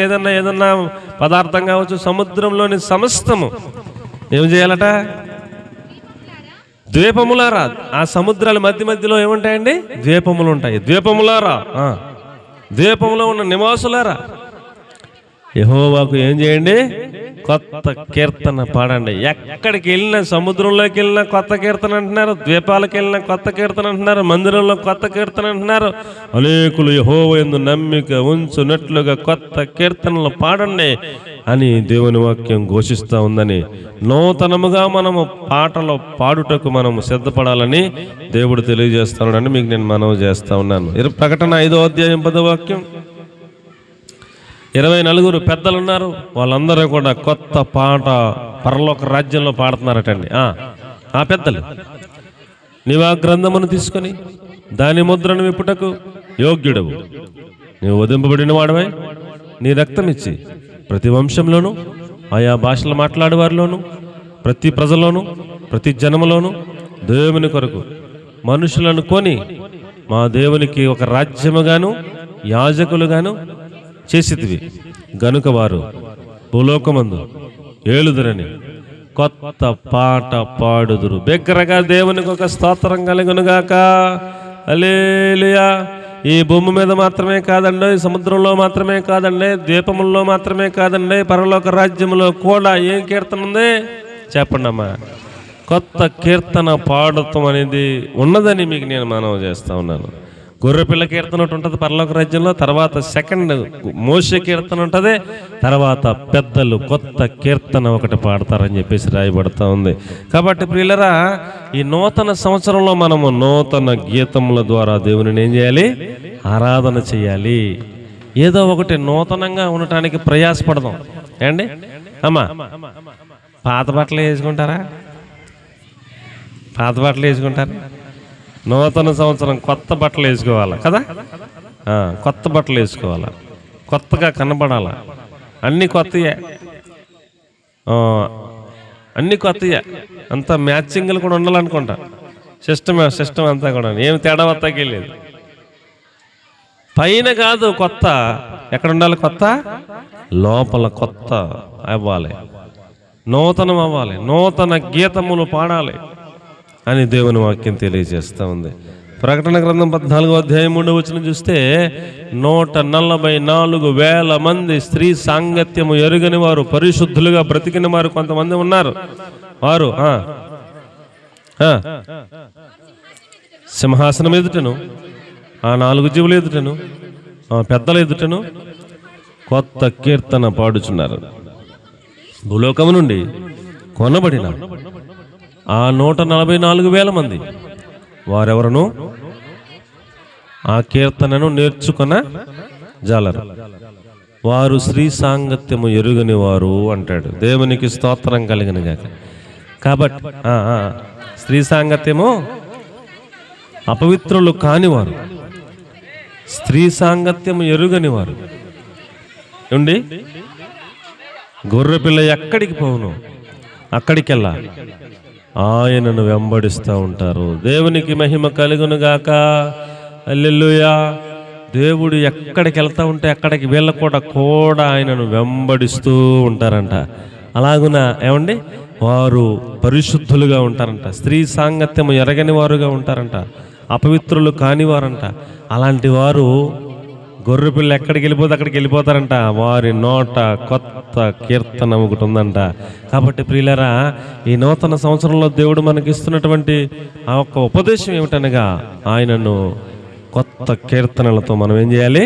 Speaker 1: ఏదన్నా పదార్థం కావచ్చు, సముద్రంలోని సమస్తము ఏం చేయాలట? ద్వీపములారా. ఆ సముద్రాల మధ్యలో ఏముంటాయండి? ద్వీపములు ఉంటాయి. ద్వీపములారా, ద్వీపంలో ఉన్న నివాసులారా, యెహోవాకు ఏం చేయండి? కొత్త కీర్తన పాడండి. ఎక్కడికి వెళ్ళినా, సముద్రంలోకి వెళ్ళినా కొత్త కీర్తన అంటున్నారు, ద్వీపాలకు వెళ్ళినా కొత్త కీర్తన అంటున్నారు, మందిరంలో కొత్త కీర్తన అంటున్నారు. అనేకులు యెహోవా యందు నమ్మిక ఉంచునట్లుగా కొత్త కీర్తనలు పాడండి అని దేవుని వాక్యం ఘోషిస్తూ ఉందని, నూతనముగా మనము పాటలు పాడుటకు మనము సిద్ధపడాలని దేవుడు తెలియజేస్తున్నాడని మీకు నేను మనవి చేస్తా ఉన్నాను. ప్రకటన 5వ అధ్యాయం 10వ వాక్యం, 24 పెద్దలు ఉన్నారు, వాళ్ళందరూ కూడా కొత్త పాట పరలోక రాజ్యంలో పాడుతున్నారటండి. ఆ పెద్దలు, నీవు ఆ గ్రంథమును తీసుకొని దాని ముద్రను విప్పుటకు యోగ్యుడవు, నీవు వధింపబడిన వాడవై నీ రక్తం ఇచ్చి ప్రతి వంశంలోను, ఆయా భాషలు మాట్లాడేవారిలోను, ప్రతి ప్రజలోను, ప్రతి జనములోను దేవుని కొరకు మనుషులను కొని మా దేవునికి ఒక రాజ్యముగాను యాజకులుగాను చేసితివి గనుక వారు భూలోకమందు ఏలుదురని కొత్త పాట పాడుదురు. బిగ్గరగా దేవునికి ఒక స్తోత్రం కలుగునుగాక. హల్లెలూయా. ఈ భూమి మీద మాత్రమే కాదండి, సముద్రంలో మాత్రమే కాదండి, ద్వీపముల్లో మాత్రమే కాదండి, పరలోక రాజ్యంలో కూడా ఏం కీర్తన ఉంది చెప్పండి అమ్మా? కొత్త కీర్తన పాడటం అనేది ఉన్నదని మీకు నేను మనవి చేస్తా ఉన్నాను. గొర్రెపిల్ల కీర్తన ఒకటి ఉంటుంది పరలోక రాజ్యంలో, తర్వాత సెకండ్ మోషే కీర్తన ఉంటుంది, తర్వాత పెద్దలు కొత్త కీర్తన ఒకటి పాడతారని చెప్పేసి రాయబడతా ఉంది. కాబట్టి ప్రియులరా, ఈ నూతన సంవత్సరంలో మనము నూతన గీతముల ద్వారా దేవుని ఏం చేయాలి? ఆరాధన చేయాలి. ఏదో ఒకటి నూతనంగా ఉండటానికి ప్రయాసపడదాం. ఏండి అమ్మా, పాత బట్టలు వేసుకుంటారా? పాత బట్టలు వేసుకుంటారా? నూతన సంవత్సరం కొత్త బట్టలు వేసుకోవాలా కదా? కొత్త బట్టలు వేసుకోవాలా, కొత్తగా కనబడాలా, అన్నీ కొత్తయే, అన్నీ కొత్తయే, అంతా మ్యాచింగ్లు కూడా ఉండాలనుకుంటా. సిస్టమ్ అంతా కూడా ఏమి తేడా వస్తాకి లేదు. పైన కాదు కొత్త, ఎక్కడ ఉండాలి కొత్త? లోపల కొత్త అవ్వాలి, నూతనం అవ్వాలి, నూతన గీతములు పాడాలి అని దేవుని వాక్యం తెలియజేస్తూ ఉంది. ప్రకటన గ్రంథం 14వ అధ్యాయం 3వ వచనం చూస్తే 144,000 మంది స్త్రీ సాంగత్యము ఎరుగని వారు, పరిశుద్ధులుగా బ్రతికిన వారు కొంతమంది ఉన్నారు. వారు సింహాసనం ఎదుటను, ఆ 4 జీవుల ఎదుటను, ఆ పెద్దల ఎదుటను కొత్త కీర్తన పాడుచున్నారు. భూలోకము నుండి కొనబడిన ఆ 144,000 మంది వారెవరను ఆ కీర్తనను నేర్చుకున్న జాలరు. వారు స్త్రీ సాంగత్యము ఎరుగని వారు అంటాడు. దేవునికి స్తోత్రం కలిగిన గాక. కాబట్టి స్త్రీ సాంగత్యము అపవిత్రులు కానివారు, స్త్రీ సాంగత్యము ఎరుగని వారు ఉండి గొర్రెపిల్ల ఎక్కడికి పోవును అక్కడికెళ్ళా ఆయనను వెంబడిస్తూ ఉంటారు. దేవునికి మహిమ కలుగును గాక. హల్లెలూయా. దేవుడు ఎక్కడికి వెళ్తూ ఉంటే అక్కడికి వీళ్ళ కూడా ఆయనను వెంబడిస్తూ ఉంటారంట. అలాగున ఏమండి, వారు పరిశుద్ధులుగా ఉంటారంట, స్త్రీ సాంగత్యము ఎరగని వారుగా ఉంటారంట, అపవిత్రులు కానివారంట. అలాంటి వారు గొర్రెపిల్ల ఎక్కడికి వెళ్ళిపోతే అక్కడికి వెళ్ళిపోతారంట. వారి నోట కొత్త కీర్తన ఒకటి ఉందంట. కాబట్టి ప్రియులారా, ఈ నూతన సంవత్సరంలో దేవుడు మనకి ఇస్తున్నటువంటి ఆ ఒక్క ఉపదేశం ఏమిటనగా, ఆయనను కొత్త కీర్తనలతో మనం ఏం చేయాలి?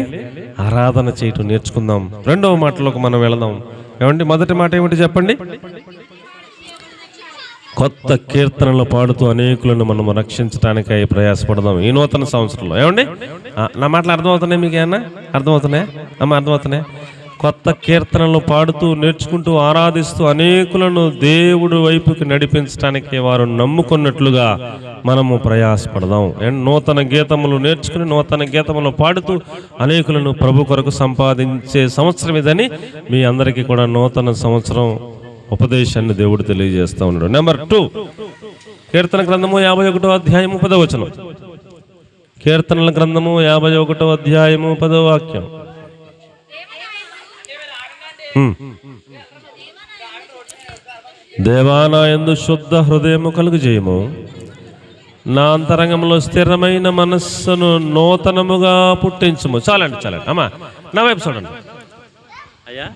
Speaker 1: ఆరాధన చేయటం నేర్చుకుందాం. రెండవ మాటలోకి మనం వెళదాం. ఏమండి, మొదటి మాట ఏమిటి చెప్పండి? కొత్త కీర్తనలు పాడుతూ అనేకులను మనం రక్షించడానికై ప్రయాసపడదాం ఈ నూతన సంవత్సరంలో. ఏమండి, నా మాటలు అర్థమవుతున్నాయి? మీకు ఏమన్నా అర్థమవుతున్నాయి? అర్థమవుతున్నాయి? కొత్త కీర్తనలు పాడుతూ నేర్చుకుంటూ ఆరాధిస్తూ అనేకులను దేవుడు వైపుకి నడిపించడానికి వారు నమ్ముకున్నట్లుగా మనము ప్రయాసపడదాం. నూతన గీతములు నేర్చుకుని నూతన గీతములు పాడుతూ అనేకులను ప్రభు కొరకు సంపాదించే సంవత్సరం ఇదని మీ అందరికీ కూడా నూతన సంవత్సరం ఉపదేశాన్ని దేవుడు తెలియజేస్తూ ఉన్నాడు. నెంబర్ 2, కీర్తన గ్రంథము 51వ అధ్యాయము 10వ వచనం. కీర్తనల గ్రంథము 51వ అధ్యాయము 10వ వాక్యం. దేవా, నా యందు శుద్ధ హృదయము కలుగజేయము, నా అంతరంగంలో స్థిరమైన మనస్సును నూతనముగా పుట్టించుము. చాలండి అమ్మా, నా వైపు చూడండి. అయ్యా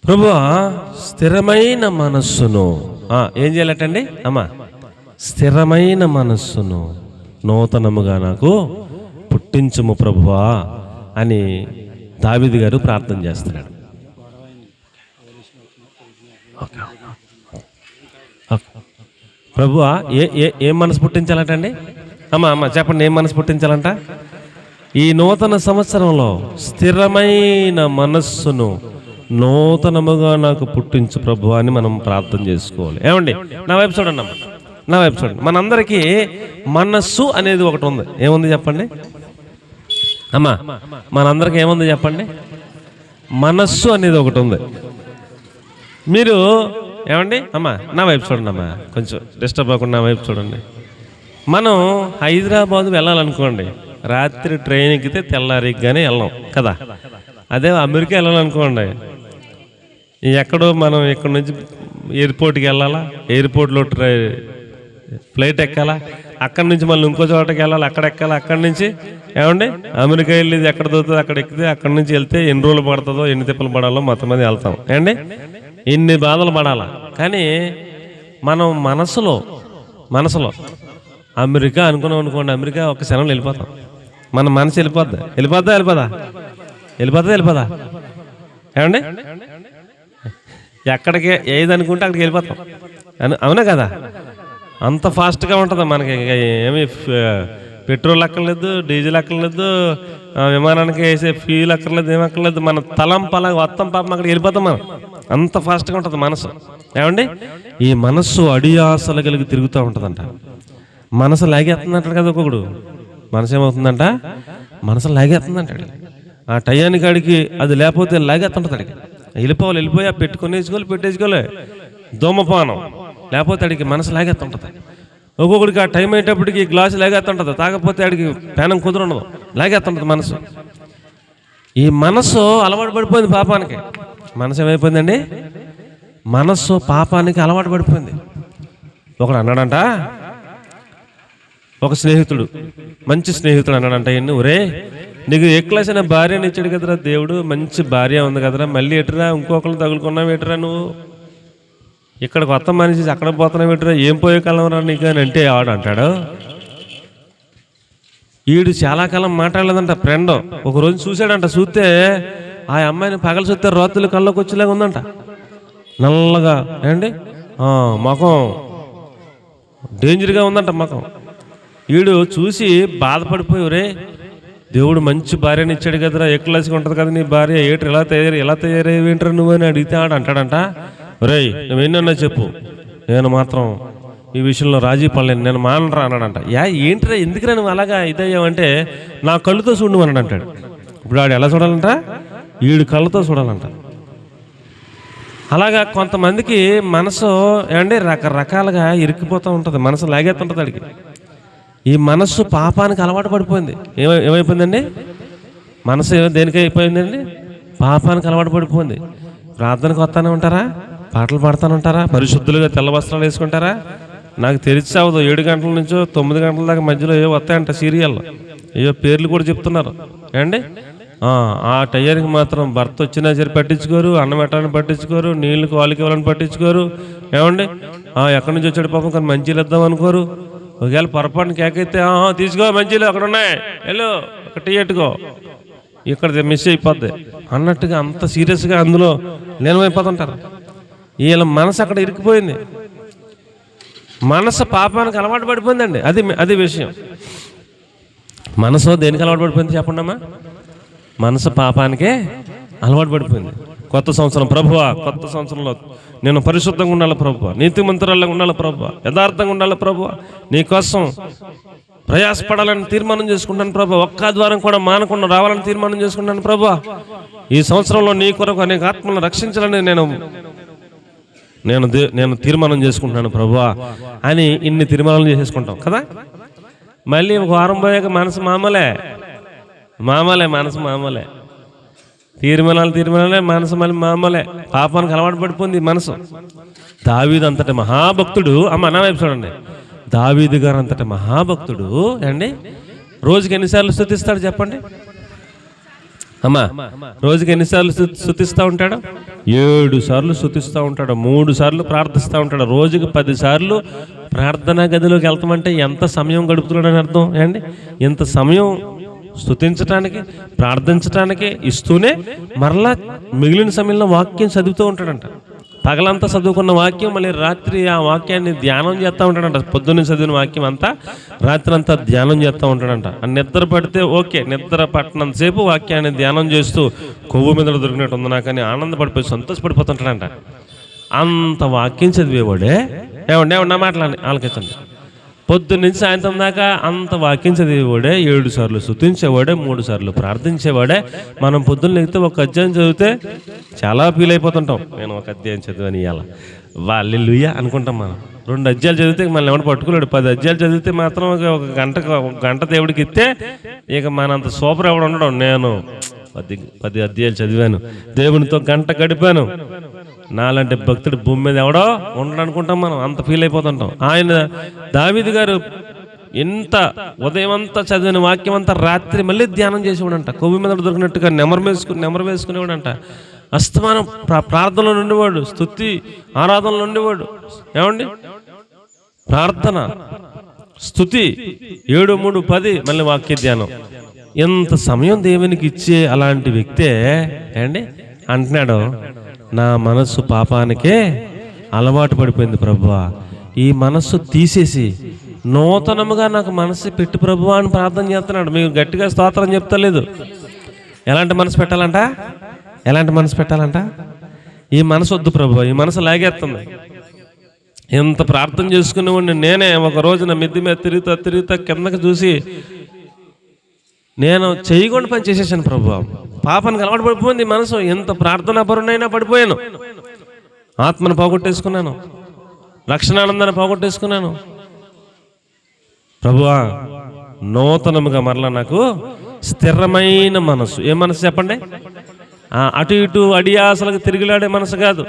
Speaker 1: ప్రభువా, స్థిరమైన మనస్సును ఏం చేయాలటండి అమ్మా? స్థిరమైన మనస్సును నూతనముగా నాకు పుట్టించుము ప్రభువా అని దావీదు గారు ప్రార్థన చేస్తున్నాడు. ప్రభువా, ఏం మనసు పుట్టించాలంటండి? అమ్మా చెప్పండి, ఏం మనసు పుట్టించాలంట? ఈ నూతన సంవత్సరంలో స్థిరమైన మనస్సును నూతనముగా నాకు పుట్టించు ప్రభు అని మనం ప్రార్థన చేసుకోవాలి. ఏమండి, నా వైపు చూడండి అమ్మ, నా వైపు చూడండి. మనందరికీ మనస్సు అనేది ఒకటి ఉంది. ఏముంది చెప్పండి అమ్మా? మనందరికీ ఏముంది చెప్పండి? మనస్సు అనేది ఒకటి ఉంది. మీరు ఏమండి అమ్మా, నా వైపు చూడండి అమ్మా, కొంచెం డిస్టర్బ్ అవ్వకుండా నా వైపు చూడండి. మనం హైదరాబాద్ వెళ్ళాలనుకోండి, రాత్రి ట్రైన్ ఎక్కితే తెల్లారిగానే వెళ్ళాం కదా. అదే అమెరికా వెళ్ళాలనుకోండి, ఎక్కడో మనం ఇక్కడ నుంచి ఎయిర్పోర్ట్కి వెళ్ళాలా, ఎయిర్పోర్ట్లో ఫ్లైట్ ఎక్కాలా, అక్కడి నుంచి మళ్ళీ ఇంకో చోటకి వెళ్ళాలి, అక్కడ ఎక్కాలి, అక్కడి నుంచి ఏమండి అమెరికా వెళ్ళేది ఎక్కడ దొరుకుతుంది అక్కడ ఎక్కితే అక్కడి నుంచి వెళ్తే ఎన్ని రోజులు పడుతుందో, ఎన్ని తిప్పలు పడాలో మొత్తం మంది వెళ్తాం. ఏమండి, ఇన్ని బాధలు పడాలా. కానీ మనం మనసులో అమెరికా అనుకున్నాం అనుకోండి, అమెరికా ఒక క్షణంలో వెళ్ళిపోతాం. మన మనసు వెళ్ళిపోద్దా ఏమండి? ఎక్కడికి ఏది అనుకుంటే అక్కడికి వెళ్ళిపోతాం. అవునా కదా? అంత ఫాస్ట్గా ఉంటుంది మనకి. ఏమి పెట్రోల్ అక్కర్లేదు, డీజిల్ అక్కర్లేదు, విమానానికి వేసే ఫ్యూల్ అక్కర్లేదు, ఏం అక్కర్లేదు. మన తలంపలా మొత్తం పాపం అక్కడికి వెళ్ళిపోతాం మనం. అంత ఫాస్ట్గా ఉంటుంది మనసు. ఏమండి, ఈ మనస్సు అడియాసలు కలిగి తిరుగుతూ ఉంటుందంట. మనసు లాగేస్తుందంటాడు కదా ఒక్కొక్కడు. మనసు ఏమవుతుందంట? మనసు లాగేస్తుందంట. ఆ టయానికి అడిగి అది లేకపోతే లాగేస్తుంటుంది. అడిగి వెళ్ళిపోయి ఆ పెట్టేసుకోవాలి ధూమపానం లేకపోతే అడిగి మనసు లాగేస్తుంటుంది. ఒక్కొక్కడికి ఆ టైం అయ్యేటప్పటికి గ్లాసు లాగేస్తుంటుంది, తాగకపోతే అడిగి పేనం కుదరఉండదు, లాగేస్తుంటుంది మనసు. ఈ మనసు అలవాటు పడిపోయింది పాపానికి. మనసు ఏమైపోయిందండి? మనస్సు పాపానికి అలవాటు పడిపోయింది. ఒకడు అన్నాడంట, ఒక స్నేహితుడు, మంచి స్నేహితుడు అన్నాడంట, ఒరే నీకు ఏ క్లాస్ అయినా భార్యని ఇచ్చాడు కదరా దేవుడు, మంచి భార్య ఉంది కదరా, మళ్ళీ ఎటురా ఇంకొకరిని తగులుకున్నావు ఎటురా, నువ్వు ఇక్కడ కొత్త మనిషి అక్కడ పోతున్నావు ఎటురా, ఏం పోయే కాలం రా నీకు అని అంటే ఆడు అంటాడు. ఈడు చాలా కాలం మాట్లాడలేదంట. ఫ్రెండ్ ఒకరోజు చూశాడంట, చూస్తే ఆ అమ్మాయిని పగలు చూస్తే రాత్రులు కళ్ళకు వచ్చేలాగా ఉందంట, నల్లగా ముఖం డేంజర్గా ఉందంట ముఖం. వీడు చూసి బాధపడిపోయి, రే దేవుడు మంచి భార్యని ఇచ్చాడు కదరా, ఏ క్లాస్గా ఉంటుంది కదా నీ భార్య, ఏటు ఎలా తయారయ్యేంటారు నువ్వు అని అడిగితే ఆడు అంటాడంట, రే నువ్వేనన్నా చెప్పు, నేను మాత్రం ఈ విషయంలో రాజీ పడలేను, నేను మానరా అన్నాడంట. ఏంటిరా ఎందుకురా నువ్వు అలాగా ఇదయ్యావంటే, నా కళ్ళుతో చూడు అని అంటాడు. ఇప్పుడు ఆడు ఎలా చూడాలంట? వీడు కళ్ళతో చూడాలంట. అలాగా కొంతమందికి మనసు రకరకాలుగా ఇరుక్కుపోతూ ఉంటుంది, మనసు లాగేస్తుంటుంది అడిగి. ఈ మనస్సు పాపానికి అలవాటు పడిపోయింది. ఏమైపోయిందండి? మనసు దేనికి అయిపోయిందండి? పాపానికి అలవాటు పడిపోయింది. ప్రార్థనకు వస్తానే ఉంటారా, పాటలు పాడుతూనే ఉంటారా, పరిశుద్ధులుగా తెల్ల వస్త్రాలు వేసుకుంటారా. నాకు తెలిసి అవ్వదు, 7 గంటల నుంచో 9 గంటల దాకా మధ్యలో ఏవో వస్తాయంట సీరియల్లో, ఏవో పేర్లు కూడా చెప్తున్నారు ఆ టైర్కి మాత్రం భర్త వచ్చినా సరే పట్టించుకోరు, అన్నం పెట్టాలని పట్టించుకోరు, నీళ్లు కాలుకి ఇవ్వాలని పట్టించుకోరు. ఎక్కడి నుంచి వచ్చాడు పాపం కానీ మంచిలు ఇద్దాం అనుకోరు. ఒకవేళ పొరపాటుని కేకైతే తీసుకో మంచిలు అక్కడ ఉన్నాయి, వెళ్ళు ఒక టీ ఎట్టుకో, ఇక్కడ మిస్ అయిపోద్ది అన్నట్టుగా అంత సీరియస్గా అందులో లీనమైపోతుంటారు. వీళ్ళ మనసు అక్కడ ఇరికిపోయింది. మనసు పాపానికి అలవాటు పడిపోయిందండి. అది విషయం. మనసు దేనికి అలవాటు పడిపోయింది చెప్పండి అమ్మా? మనసు పాపానికే అలవాటు పడిపోయింది. కొత్త సంవత్సరం ప్రభువా, కొత్త సంవత్సరంలో నేను పరిశుద్ధంగా ఉండాలి ప్రభువా, నీతిమంతురాలుగా ఉండాలి ప్రభువా, యథార్థంగా ఉండాలి ప్రభువా, నీకోసం ప్రయాసపడాలని తీర్మానం చేసుకుంటాను ప్రభువా, ఒక్క ఆదివారం కూడా మానకుండా రావాలని తీర్మానం చేసుకుంటాను ప్రభువా, ఈ సంవత్సరంలో నీ కొరకు అనేక ఆత్మలను రక్షించాలని నేను తీర్మానం చేసుకుంటున్నాను ప్రభువా అని ఇన్ని తీర్మానాలు చేసేసుకుంటాం కదా. మళ్ళీ ఒక వారం పోయాక మనసు మామూలే, మనసు మామూలే, తీర్మానాలే, మనసు మళ్ళీ మామూలే. పాపానికి అలవాటు పడిపోయింది మనసు. దావీదు అంతటి మహాభక్తుడు, నా వైపు చూడండి, దావీదు గారు అంతటి మహాభక్తుడు రోజుకి ఎన్నిసార్లు స్తుతిస్తాడు చెప్పండి రోజుకి ఎన్నిసార్లు స్తుతిస్తూ ఉంటాడు? 7 సార్లు స్తుతిస్తూ ఉంటాడు, 3 సార్లు ప్రార్థిస్తూ ఉంటాడు. రోజుకి 10 సార్లు ప్రార్థనా గదిలోకి వెళ్తామంటే ఎంత సమయం గడుపుతున్నాడని అర్థం ఇంత సమయం స్తుతించటానికి, ప్రార్థించటానికి ఇస్తూనే మరలా మిగిలిన సమయంలో వాక్యం చదువుతూ ఉంటాడంట. పగలంతా చదువుకున్న వాక్యం మళ్ళీ రాత్రి ఆ వాక్యాన్ని ధ్యానం చేస్తూ ఉంటాడంట. పొద్దున్న చదివిన వాక్యం అంతా రాత్రి అంతా ధ్యానం చేస్తూ ఉంటాడంట. నిద్ర పడితే ఓకే, నిద్ర పట్టినంతసేపు వాక్యాన్ని ధ్యానం చేస్తూ కొవ్వు మీద దొరికినట్టు ఉంది నాకని ఆనందపడిపోయి సంతోషపడిపోతుంటాడంట. అంత వాక్యం చదివేవాడే ఏమన్నా మాట్లాడి ఆలకించండి. పొద్దున్నుంచి సాయంత్రం దాకా అంత వాక్యం చదివేవాడే, 7 సార్లు స్తుతించేవాడే, 3 సార్లు ప్రార్థించేవాడే. మనం పొద్దున్న లేకపోతే ఒక అధ్యాయం చదివితే చాలా ఫీల్ అయిపోతుంటాం, నేను ఒక అధ్యాయం చదివాని ఇవ్వాలి హల్లెలూయా అనుకుంటాం. మనం 2 అధ్యాయాలు చదివితే మళ్ళీ ఎవరు పట్టుకోలేడు. 10 అధ్యాయాలు చదివితే మాత్రం ఒక గంట దేవుడికి ఇస్తే ఇక మనంత సూపర్ ఎవడు ఉండడం. నేను 10 అధ్యాయాలు చదివాను, దేవునితో గంట గడిపాను, నాలాంటి భక్తుడు భూమి మీద ఎవడో ఉండడు అనుకుంటాం మనం, అంత ఫీల్ అయిపోతుంటాం. ఆయన దావీదు గారు ఎంత ఉదయం అంతా చదివిన వాక్యం అంతా రాత్రి మళ్ళీ ధ్యానం చేసేవాడంట. కొవ్వు మీద దొరికినట్టుగా నెమరు వేసుకునేవాడంట. అస్తమానం ప్రార్థనలో ఉండేవాడు, స్తుతి ఆరాధనలో ఉండేవాడు. ప్రార్థన, స్తుతి, 7, 3, 10 మళ్ళీ వాక్య ధ్యానం. ఎంత సమయం దేవునికి ఇచ్చే అలాంటి వ్యక్తే అంటున్నాడు, నా మనస్సు పాపానికే అలవాటు పడిపోయింది ప్రభువా, ఈ మనస్సు తీసేసి నూతనముగా నాకు మనస్సు పెట్టు ప్రభువా అని ప్రార్థన చేస్తున్నాడు. మీరు గట్టిగా స్తోత్రం చెప్తలేదు. ఎలాంటి మనసు పెట్టాలంట? ఈ మనసు వద్దు ప్రభువా, ఈ మనసు లాగేస్తుంది. ఎంత ప్రార్థన చేసుకునేవాడిని నేనే. ఒక రోజున మిద్ది మీద తిరుగుతా కిందకి చూసి నేను చేయకుండా పని చేసేసాను ప్రభు. పాపానికి అలవాటు పడిపోయింది మనసు. ఎంత ప్రార్థనా పరునైనా పడిపోయాను. ఆత్మను పోగొట్టేసుకున్నాను, రక్షణానందాన్ని పోగొట్టేసుకున్నాను. ప్రభువా, నూతనముగా మరలా నాకు స్థిరమైన మనసు. ఏ మనసు చెప్పండి? అటు ఇటు అడియాసలకు తిరిగిలాడే మనసు కాదు.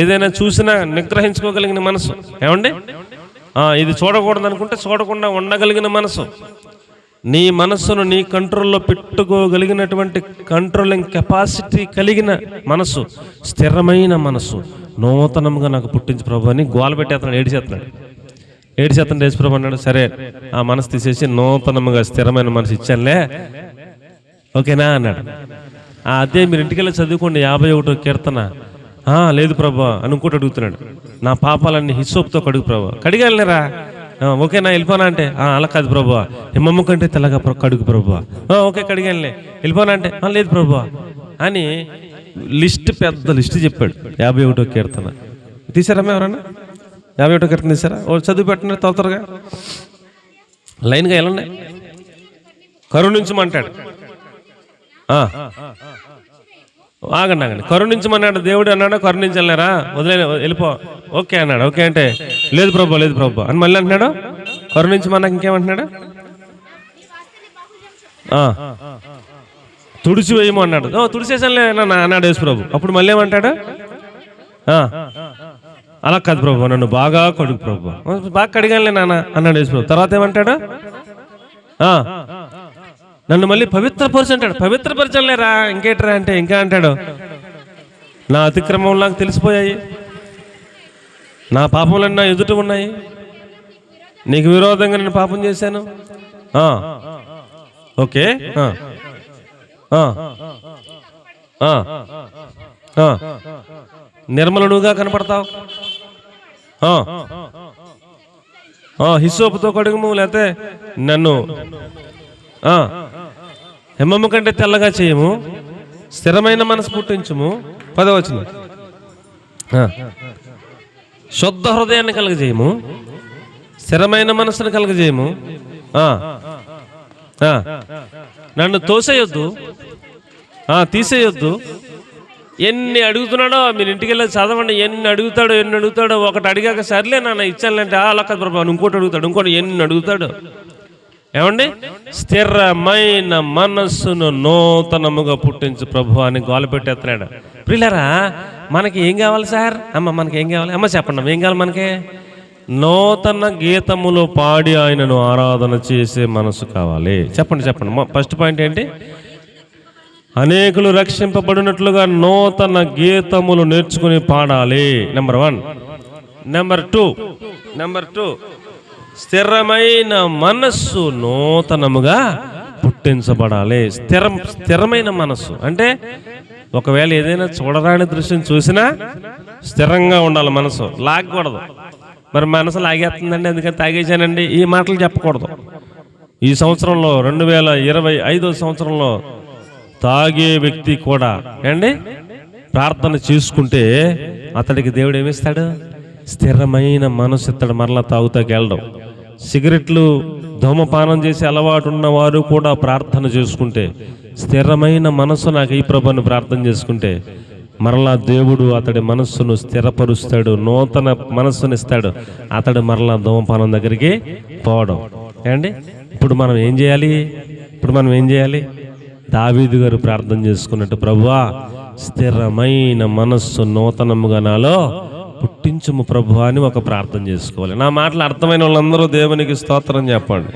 Speaker 1: ఏదైనా చూసినా నిగ్రహించుకోగలిగిన మనసు. ఏమండి? ఇది చూడకూడదు అనుకుంటే చూడకుండా ఉండగలిగిన మనసు. నీ మనస్సును నీ కంట్రోల్లో పెట్టుకోగలిగినటువంటి కంట్రోలింగ్ కెపాసిటీ కలిగిన మనసు, స్థిరమైన మనసు నూతనంగా నాకు పుట్టించు ప్రభు అని గోల పెట్టేస్తున్నాడు, ఏడిచేస్తాడు. యేసుప్రభు అన్నాడు, సరే ఆ మనసు తీసేసి నూతనంగా స్థిరమైన మనసు ఇచ్చానులే, ఓకేనా అన్నాడు. అదే మీరు ఇంటికెళ్ళి చదువుకోండి, 51వ కీర్తన. లేదు ప్రభు అని ఇంకోటి అడుగుతున్నాడు, నా పాపాలన్నీ హిస్సోపుతో కడుగు ప్రభు. కడిగాలిరా, ఓకేనా వెళ్ళిపోనా అంటే అలా కాదు ప్రభు, హిమమ్మ కంటే తెల్లగా కడుగు ప్రభు. ఓకే కడిగానులే, వెళ్ళిపోనా అంటే లేదు ప్రభు అని పెద్ద లిస్ట్ చెప్పాడు. 51వ కీర్తన తీసారమ్మా? ఎవరన్నా 51వ కీర్తన తీసారా? చదువు పెట్టండి త్వరగా, లైన్గా వెళ్ళండి. కరుణించమంటాడు. ఆగండి కరుణించమన్నాడు దేవుడు. అన్నాడు కరుణించలేరా, వెళ్ళిపో. ఓకే అన్నాడు. ఓకే అంటే లేదు ప్రభు అని మళ్ళీ అంటున్నాడు. కరుణించమన్నాక ఇంకేమంటున్నాడు? తుడిచి వేయము అన్నాడు. తుడిచేసానులే అన్నాడు యేసు ప్రభు. అప్పుడు మళ్ళీ ఏమంటాడు? అలా కాదు ప్రభు, నన్ను బాగా కడుగు ప్రభు. బాగా కడిగానులే నాన్న అన్నాడు యేసు ప్రభు. తర్వాత ఏమంటాడు? నన్ను మళ్ళీ పవిత్రపరచు అంటాడు. పవిత్రపరచలేరా, ఇంకేట్రా అంటే ఇంకా అంటాడు, నా అతిక్రమం నాకు తెలిసిపోయాయి, నా పాపములన్నీ నా ఎదుట ఉన్నాయి, నీకు విరోధంగా నేను పాపం చేశాను. ఓకే, నిర్మలుడుగా కనపడతావు, హిస్సోపుతో కడుగుము, లేకపోతే నన్ను హిమమ్మ కంటే తెల్లగా చేయము, స్థిరమైన మనసు పుట్టించుము. 10వ వచనం, శుద్ధ హృదయాన్ని కలగజేయము, స్థిరమైన మనసును కలగజేయము, నన్ను తోసేయొద్దు, తీసేయొద్దు. ఎన్ని అడుగుతున్నాడో మీరు ఇంటికి వెళ్ళి చదవండి. ఎన్ని అడుగుతాడో ఒకటి అడిగాక సర్లే నాన్న ఇచ్చానంటే అలా కాదు ప్రభావ, ఇంకోటి అడుగుతాడు, ఇంకోటి ఎన్ని అడుగుతాడు. ఏమండి? స్థిరమైన మనస్సును నూతనముగా పుట్టించు ప్రభు అని గోలపెట్టేస్తున్నాడు. ప్రియులారా, మనకి ఏం కావాలి సార్? మనకి ఏం కావాలి? చెప్పండి, ఏం కావాలి మనకి? నూతన గీతములు పాడి ఆయనను ఆరాధన చేసే మనసు కావాలి. చెప్పండి. ఫస్ట్ పాయింట్ ఏంటి? అనేకులు రక్షింపబడినట్లుగా నూతన గీతములు నేర్చుకుని పాడాలి. నెంబర్ 1. నెంబర్ 2 స్థిరమైన మనస్సు నూతనముగా పుట్టించబడాలి. స్థిరమైన మనస్సు అంటే ఒకవేళ ఏదైనా చూడరాని దృశ్యం చూసినా స్థిరంగా ఉండాలి మనసు, లాగకూడదు. మరి మనసు లాగేస్తుందండి, అందుకని తాగేసానండి ఈ మాటలు చెప్పకూడదు. ఈ సంవత్సరంలో 2025వ సంవత్సరంలో తాగే వ్యక్తి కూడా ప్రార్థన చేసుకుంటే అతడికి దేవుడు ఏమిస్తాడు? స్థిరమైన మనసు ఇస్తాడు. మరలా తాగుతాకి వెళ్ళడం. సిగరెట్లు ధూమపానం చేసి అలవాటు ఉన్నవారు కూడా ప్రార్థన చేసుకుంటే, స్థిరమైన మనసు నాకు ఈ ప్రభుని ప్రార్థన చేసుకుంటే మరలా దేవుడు అతడి మనస్సును స్థిరపరుస్తాడు, నూతన మనస్సునిస్తాడు. అతడు మరలా ధూమపానం దగ్గరికి పోవడం. ఇప్పుడు మనం ఏం చేయాలి? దావీదు గారు ప్రార్థన చేసుకున్నట్టు, ప్రభువా స్థిరమైన మనస్సు నూతనముగా నాలో పుట్టించుము ప్రభు అని ఒక ప్రార్థన చేసుకోవాలి. నా మాటలు అర్థమైన వాళ్ళందరూ దేవునికి స్తోత్రం చెప్పండి.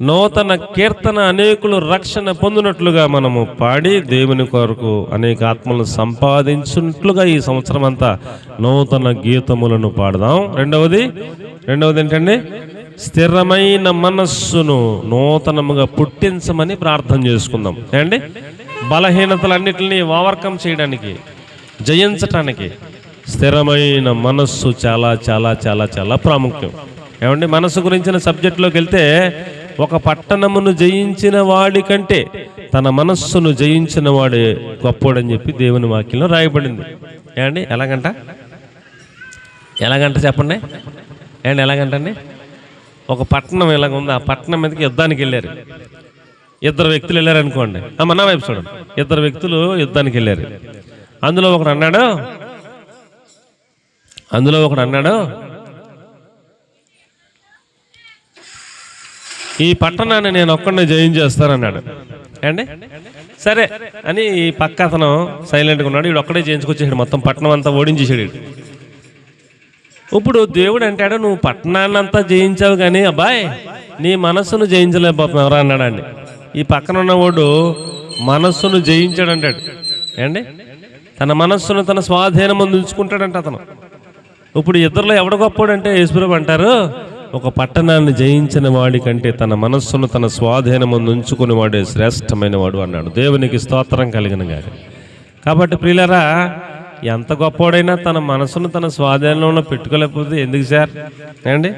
Speaker 1: నూతన కీర్తన అనేకులు రక్షణ పొందినట్లుగా మనము పాడి దేవుని కొరకు అనేక ఆత్మలను సంపాదించినట్లుగా ఈ సంవత్సరం అంతా నూతన గీతములను పాడదాం. రెండవది ఏంటండి? స్థిరమైన మనస్సును నూతనముగా పుట్టించమని ప్రార్థన చేసుకుందాం. బలహీనతలన్నిటిని ఓవర్కమ్ చేయడానికి, జయించటానికి స్థిరమైన మనస్సు చాలా చాలా చాలా చాలా ప్రాముఖ్యం. మనస్సు గురించిన సబ్జెక్టులోకి వెళ్తే, ఒక పట్టణమును జయించిన వాడి కంటే తన మనస్సును జయించిన వాడే గొప్పోడని చెప్పి దేవుని వాక్యంలో రాయబడింది. ఎలాగంట చెప్పండి. ఎలాగంటండి? ఒక పట్టణం ఇలాగ ఉంది. ఆ పట్టణం మీదకి యుద్ధానికి వెళ్ళారు. ఇద్దరు వ్యక్తులు వెళ్ళారనుకోండి, నా వైపు చూడండి. ఇద్దరు వ్యక్తులు యుద్ధానికి వెళ్ళారు. అందులో ఒకడు అన్నాడు ఈ పట్టణాన్ని నేను ఒక్కడిని జయించేస్తానన్నాడు అండి. సరే అని ఈ పక్క అతను సైలెంట్గా ఉన్నాడు. వీడు ఒక్కడే జయించుకొచ్చేసాడు, మొత్తం పట్టణం అంతా ఓడించేసాడు. ఇప్పుడు దేవుడు అంటాడు, నువ్వు పట్టణాన్ని అంతా జయించావు కానీ అబ్బాయి నీ మనస్సును జయించలేకపోతున్నావు రా అన్నాడండి. ఈ పక్కన ఉన్నవాడు మనస్సును జయించాడు అంటాడు ఏండి. తన మనస్సును తన స్వాధీనం ముందు ఉంచుకుంటాడంట అతను. ఇప్పుడు ఇద్దరులో ఎవడ గొప్పవాడు అంటే యేసుప్రభువు అంటారు, ఒక పట్టణాన్ని జయించిన వాడి కంటే తన మనస్సును తన స్వాధీనం ముందు ఉంచుకుని వాడే శ్రేష్టమైన వాడు అన్నాడు. దేవునికి స్తోత్రం కలిగిన గాక. కాబట్టి ప్రియులారా, ఎంత గొప్పవాడైనా తన మనసును తన స్వాధీనంలో పెట్టుకోలేకపోతే ఎందుకు సార్ ఏమండి?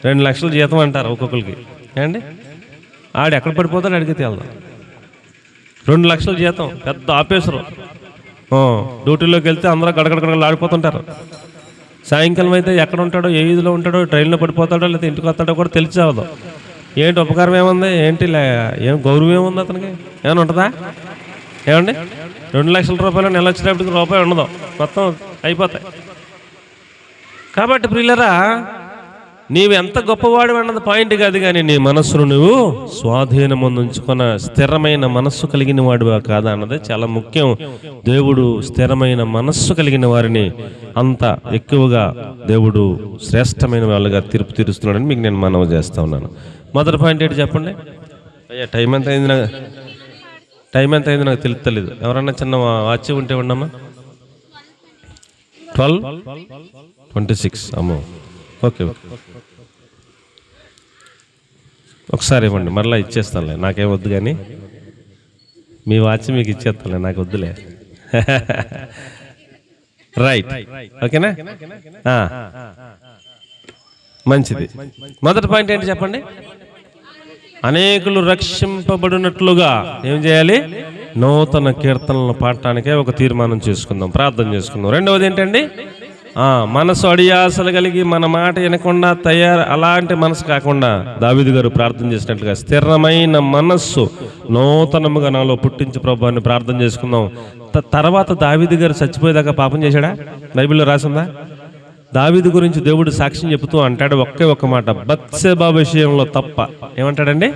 Speaker 1: 2 లక్షల జీతం అంటారు ఒక్కొక్కరికి ఏమండి. ఆడు ఎక్కడ పడిపోతాడు అడిగితే వెళ్దాం. 2 లక్షల జీతం, పెద్ద ఆఫీసరు. డ్యూటీలోకి వెళ్తే అందరూ గడగడగడగలు ఆడిపోతుంటారు. సాయంకాలం అయితే ఎక్కడ ఉంటాడో, ఏ ఇదిలో ఉంటాడో, ట్రైన్లో పడిపోతాడో లేకపోతే ఇంటికి వస్తాడో కూడా తెలిసి అవ్వదు. ఏంటి ఉపకారం ఏముంది, ఏంటి ఏం గౌరవం ఏముంది అతనికి, ఏమైనా ఉంటుందా ఏమండి? 2 లక్షల రూపాయలు నెల వచ్చినప్పటికి రూపాయి ఉండదు, మొత్తం అయిపోతాయి. కాబట్టి ప్రియులరా, నీవు ఎంత గొప్పవాడు అన్నది పాయింట్ కాదు, కానీ నీ మనస్సును నువ్వు స్వాధీనం ఉంచుకున్న స్థిరమైన మనస్సు కలిగిన వాడువా కాదా అన్నది చాలా ముఖ్యం. దేవుడు స్థిరమైన మనస్సు కలిగిన వారిని అంత ఎక్కువగా దేవుడు శ్రేష్టమైన వాళ్ళుగా తీర్పు తీరుస్తున్నాడని మీకు నేను మనవి చేస్తా ఉన్నాను. మొదటి పాయింట్ ఏంటి చెప్పండి అయ్యా? టైం ఎంత అయింది నాకు తెలుస్తలేదు. ఎవరన్నా చిన్న వాచ్ ఉంటే ఉండమ్మా. 12:26 అమ్మో. ఓకే ఒకసారి ఇవ్వండి, మరలా ఇచ్చేస్తానులే, నాకేం వద్దు. కానీ మీ వాచ్ మీకు ఇచ్చేస్తానులే, నాకు వద్దులే. రైట్, ఓకేనా? మంచిది. మొదటి పాయింట్ ఏంటి చెప్పండి? అనేకులు రక్షింపబడినట్లుగా ఏం చేయాలి? నూతన కీర్తనలను పాడటానికే ఒక తీర్మానం చేసుకుందాం, ప్రార్థన చేసుకుందాం. రెండవది ఏంటండి? మనసు అడియాసలు కలిగి మన మాట వినకుండా అలాంటి మనసు కాకుండా దావీదు గారు ప్రార్థన చేసినట్లుగా స్థిరమైన మనస్సు నూతనముగా నాలో పుట్టించి ప్రభు అని ప్రార్థన చేసుకుందాం. తర్వాత దావీదు గారు చచ్చిపోయేదాకా పాపం చేశాడా? బైబిల్లో రాసిందా? దావీదు గురించి దేవుడు సాక్ష్యం చెబుతూ అంటాడు ఒకే ఒక్క మాట, బత్షెబా విషయంలో తప్ప. ఏమంటాడండి?